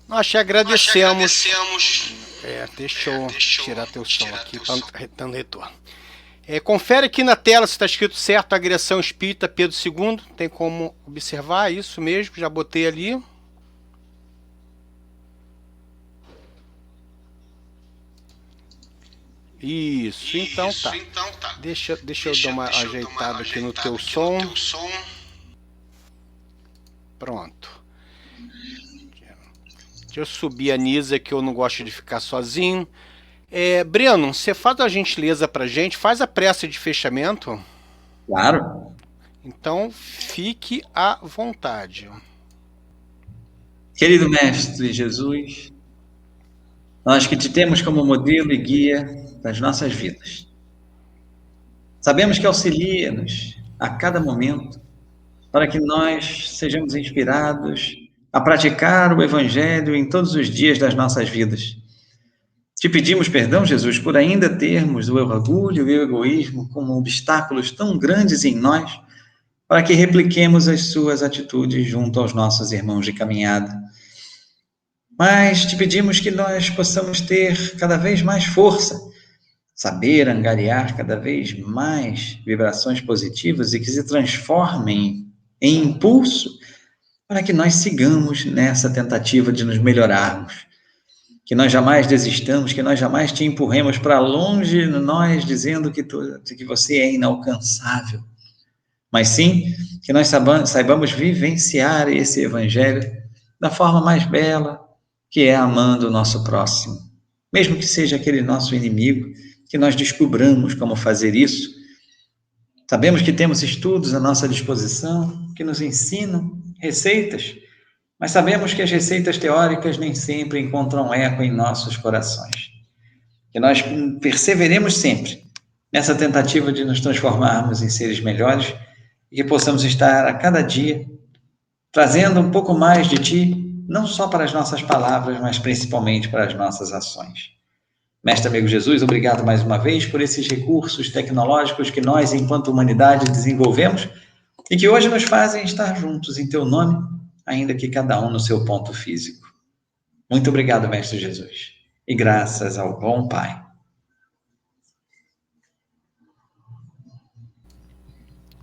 Speaker 2: Nós te agradecemos. Deixa eu tirar teu som aqui, dando retorno. Confere aqui na tela se está escrito certo, Agremiação Espírita Pedro II. Tem como observar, isso mesmo, já botei ali. Isso, então tá. Deixa eu dar uma ajeitada aqui no teu som. Pronto. Deixa eu subir a Nisa, que eu não gosto de ficar sozinho. Breno, você faz a gentileza pra gente, faz a prece de fechamento.
Speaker 4: Claro.
Speaker 2: Então, fique à vontade.
Speaker 4: Querido Mestre Jesus, nós que te temos como modelo e guia das nossas vidas, sabemos que auxilia-nos a cada momento para que nós sejamos inspirados a praticar o Evangelho em todos os dias das nossas vidas. Te pedimos perdão, Jesus, por ainda termos o orgulho e o egoísmo como obstáculos tão grandes em nós, para que repliquemos as suas atitudes junto aos nossos irmãos de caminhada. Mas te pedimos que nós possamos ter cada vez mais força, saber angariar cada vez mais vibrações positivas e que se transformem em impulso para que nós sigamos nessa tentativa de nos melhorarmos, que nós jamais desistamos, que nós jamais te empurremos para longe de nós, dizendo que você é inalcançável, mas sim que nós saibamos vivenciar esse Evangelho da forma mais bela, que é amando o nosso próximo, mesmo que seja aquele nosso inimigo, que nós descubramos como fazer isso. Sabemos que temos estudos à nossa disposição, que nos ensinam receitas, mas sabemos que as receitas teóricas nem sempre encontram eco em nossos corações. Que nós perseveremos sempre nessa tentativa de nos transformarmos em seres melhores e que possamos estar a cada dia trazendo um pouco mais de Ti, não só para as nossas palavras, mas principalmente para as nossas ações. Mestre amigo Jesus, obrigado mais uma vez por esses recursos tecnológicos que nós, enquanto humanidade, desenvolvemos e que hoje nos fazem estar juntos em Teu nome, ainda que cada um no seu ponto físico. Muito obrigado, Mestre Jesus, e graças ao bom Pai.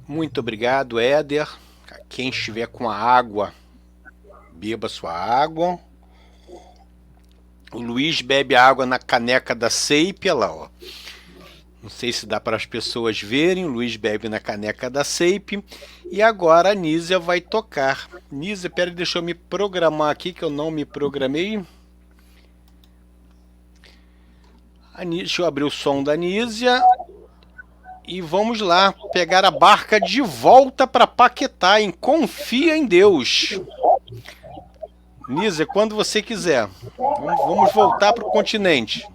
Speaker 2: Muito obrigado, Éder. Quem estiver com a água, beba sua água. O Luiz bebe água na caneca da Seipe, olha lá, ó. Não sei se dá para as pessoas verem. O Luiz bebe na caneca da Seipe. E agora a Nízia vai tocar. Nízia, pera, deixa eu me programar aqui, que eu não me programei. Deixa eu abrir o som da Nízia. E vamos lá, pegar a barca de volta para Paquetá, hein? Confia em Deus. Nízia, quando você quiser. Vamos voltar para o continente.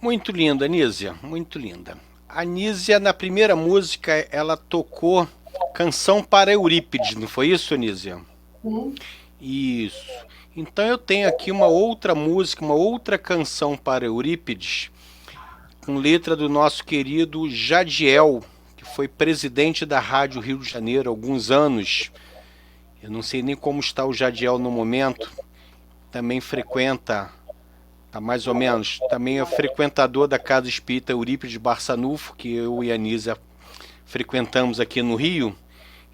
Speaker 2: Muito linda, Nízia, muito linda. A Nízia, na primeira música, ela tocou Canção para Eurípides, não foi isso, Nízia?
Speaker 3: Sim.
Speaker 2: Isso. Então eu tenho aqui uma outra música, uma outra canção para Eurípides, com letra do nosso querido Jadiel, que foi presidente da Rádio Rio de Janeiro há alguns anos. Eu não sei nem como está o Jadiel no momento. Também frequenta, tá mais ou menos, também é frequentador da Casa Espírita Eurípides Barçanufo, que eu e a Nízia frequentamos aqui no Rio.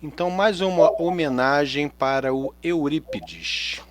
Speaker 2: Então, mais uma homenagem para o Eurípides.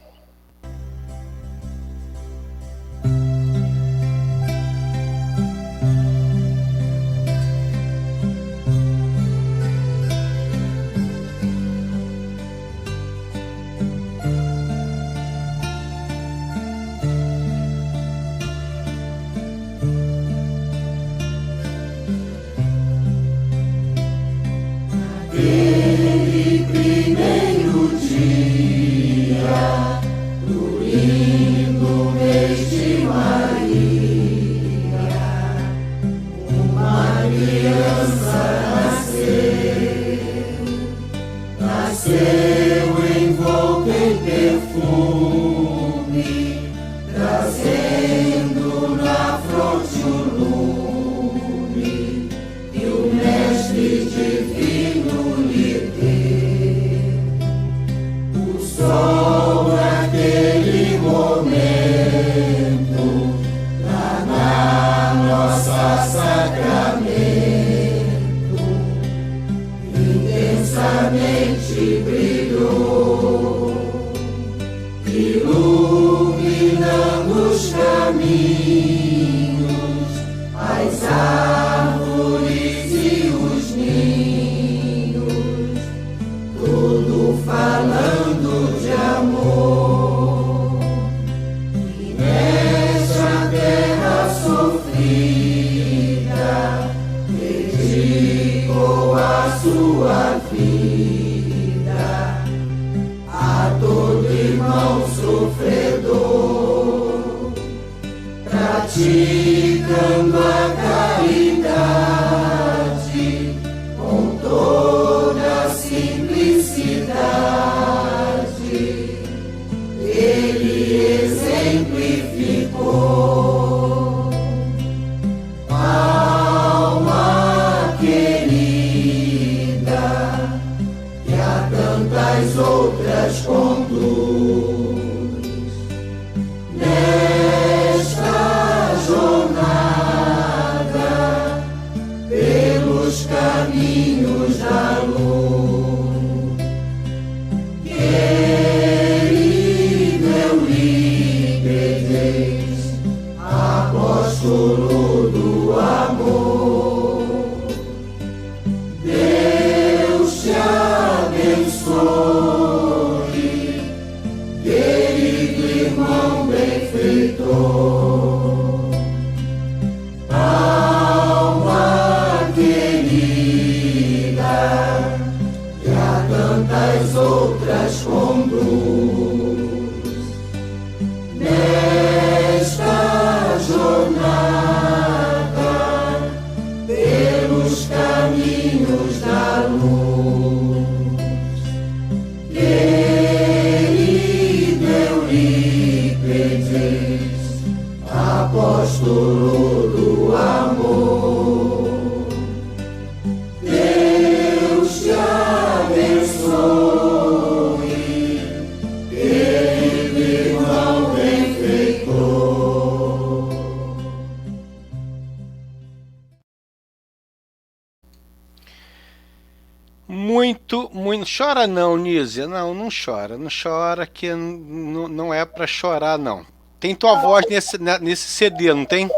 Speaker 2: Muito. Chora não, Nízia. Não chora. Não chora, que não é pra chorar, não. Tem tua voz nesse CD, não tem?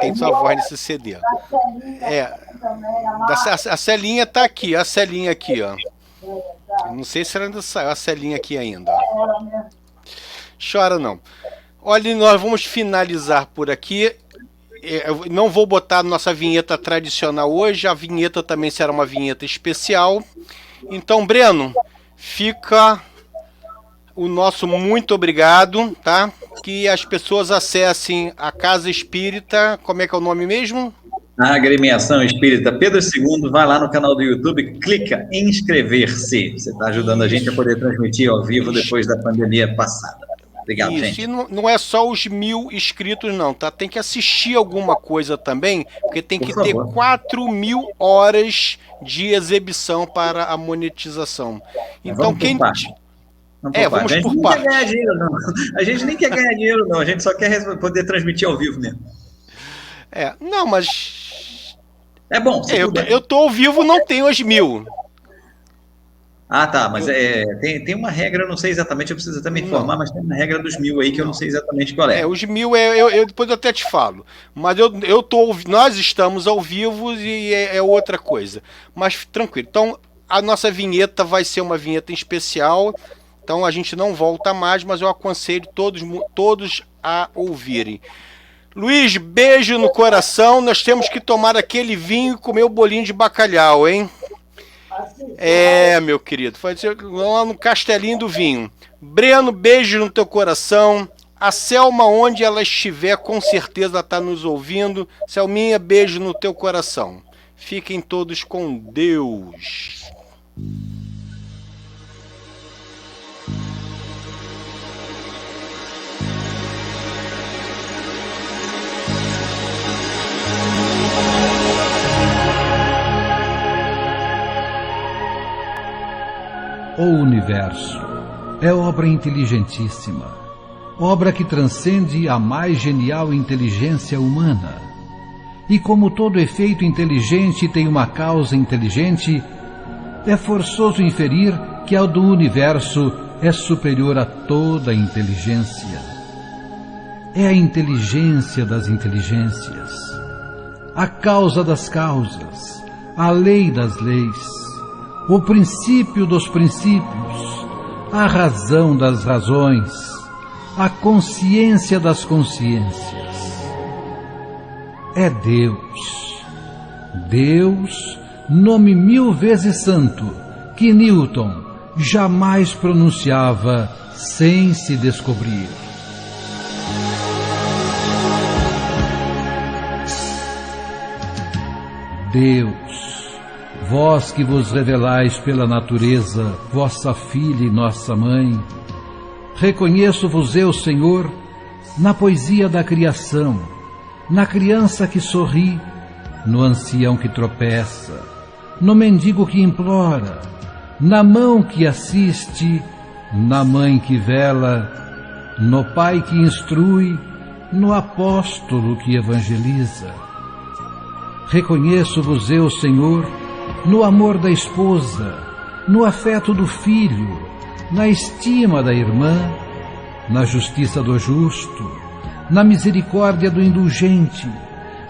Speaker 2: Tem tua voz nesse CD. A Celinha tá aqui, a Celinha aqui, ó. Não sei se ela ainda saiu, a Celinha aqui ainda. Ó. Chora não. Olha, nós vamos finalizar por aqui. Eu não vou botar nossa vinheta tradicional hoje, a vinheta também será uma vinheta especial. Então, Breno, fica o nosso muito obrigado, tá? Que as pessoas acessem a Casa Espírita, como é que é o nome mesmo?
Speaker 4: A Agremiação Espírita Pedro II, vai lá no canal do YouTube, clica em inscrever-se. Você está ajudando a gente a poder transmitir ao vivo depois da pandemia passada. Obrigado,
Speaker 2: isso,
Speaker 4: gente.
Speaker 2: E não é só os 1000 inscritos, não, tá? Tem que assistir alguma coisa também, porque tem que ter 4.000 horas de exibição para a monetização. Então, quem... vamos por parte.
Speaker 4: A gente nem quer ganhar dinheiro, não. A gente só quer poder transmitir ao vivo mesmo.
Speaker 2: Não, mas...
Speaker 4: É bom.
Speaker 2: Eu tô ao vivo, não tenho as 1000.
Speaker 4: Ah, tá, mas tem uma regra, eu não sei exatamente, eu preciso até me informar, mas tem uma regra dos 1000 aí que eu não sei exatamente qual é.
Speaker 2: Os 1000, eu depois eu até te falo. Mas nós estamos ao vivo e é outra coisa. Mas tranquilo. Então, a nossa vinheta vai ser uma vinheta especial. Então, a gente não volta mais, mas eu aconselho todos a ouvirem. Luiz, beijo no coração. Nós temos que tomar aquele vinho e comer o bolinho de bacalhau, hein? Meu querido, foi lá no Castelinho do Vinho. Breno, beijo no teu coração. A Selma, onde ela estiver, com certeza está nos ouvindo. Selminha, beijo no teu coração. Fiquem todos com Deus.
Speaker 5: O universo é obra inteligentíssima, obra que transcende a mais genial inteligência humana. E como todo efeito inteligente tem uma causa inteligente, é forçoso inferir que a do universo é superior a toda inteligência. É a inteligência das inteligências, a causa das causas, a lei das leis, o princípio dos princípios, a razão das razões, a consciência das consciências. É Deus. Deus, nome 1000 vezes santo, que Newton jamais pronunciava sem se descobrir. Deus, vós que vos revelais pela natureza, vossa filha e nossa mãe, reconheço-vos eu, Senhor, na poesia da criação, na criança que sorri, no ancião que tropeça, no mendigo que implora, na mão que assiste, na mãe que vela, no pai que instrui, no apóstolo que evangeliza. Reconheço-vos eu, Senhor, no amor da esposa, no afeto do filho, na estima da irmã, na justiça do justo, na misericórdia do indulgente,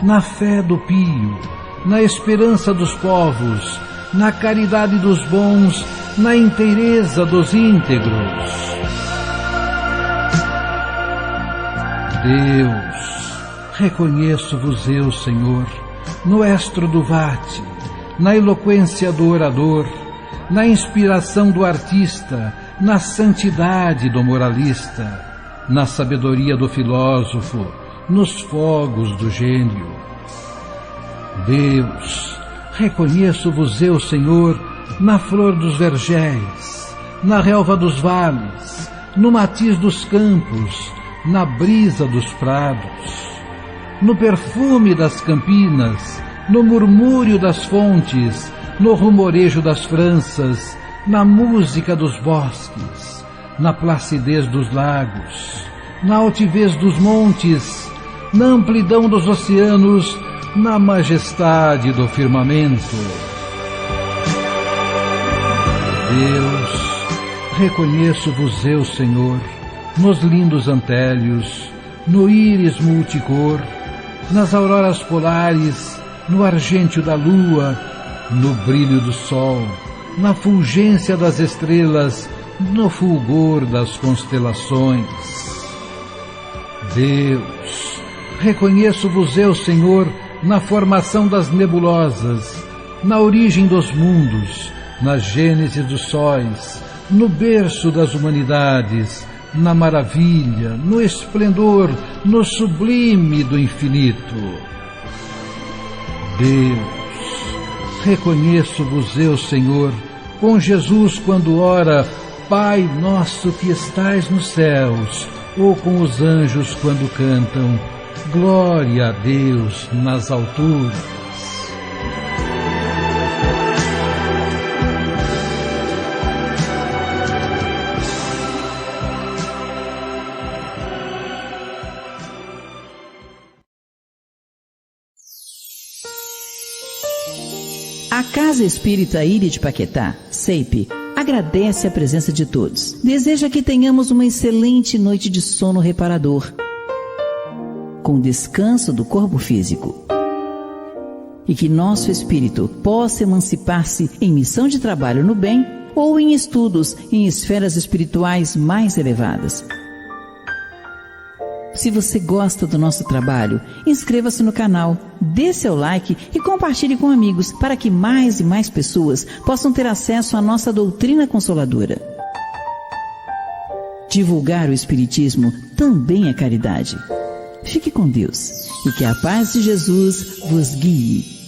Speaker 5: na fé do pio, na esperança dos povos, na caridade dos bons, na inteireza dos íntegros. Deus, reconheço-vos eu, Senhor, no estro do vate, na eloquência do orador, na inspiração do artista, na santidade do moralista, na sabedoria do filósofo, nos fogos do gênio. Deus, reconheço-vos eu, Senhor, na flor dos vergéis, na relva dos vales, no matiz dos campos, na brisa dos prados, no perfume das campinas, no murmúrio das fontes, no rumorejo das franças, na música dos bosques, na placidez dos lagos, na altivez dos montes, na amplidão dos oceanos, na majestade do firmamento. Deus, reconheço-vos eu, Senhor, nos lindos antélios, no íris multicor, nas auroras polares, no argêntio da lua, no brilho do sol, na fulgência das estrelas, no fulgor das constelações. Deus, reconheço-vos eu, Senhor, na formação das nebulosas, na origem dos mundos, na gênese dos sóis, no berço das humanidades, na maravilha, no esplendor, no sublime do infinito. Deus, reconheço-vos eu, Senhor, com Jesus quando ora, Pai nosso que estais nos céus, ou com os anjos quando cantam, glória a Deus nas alturas.
Speaker 1: A Casa Espírita Ilha de Paquetá, CEIP, agradece a presença de todos. Deseja que tenhamos uma excelente noite de sono reparador, com descanso do corpo físico. E que nosso espírito possa emancipar-se em missão de trabalho no bem ou em estudos em esferas espirituais mais elevadas. Se você gosta do nosso trabalho, inscreva-se no canal, dê seu like e compartilhe com amigos para que mais e mais pessoas possam ter acesso à nossa doutrina consoladora. Divulgar o Espiritismo também é caridade. Fique com Deus e que a paz de Jesus vos guie.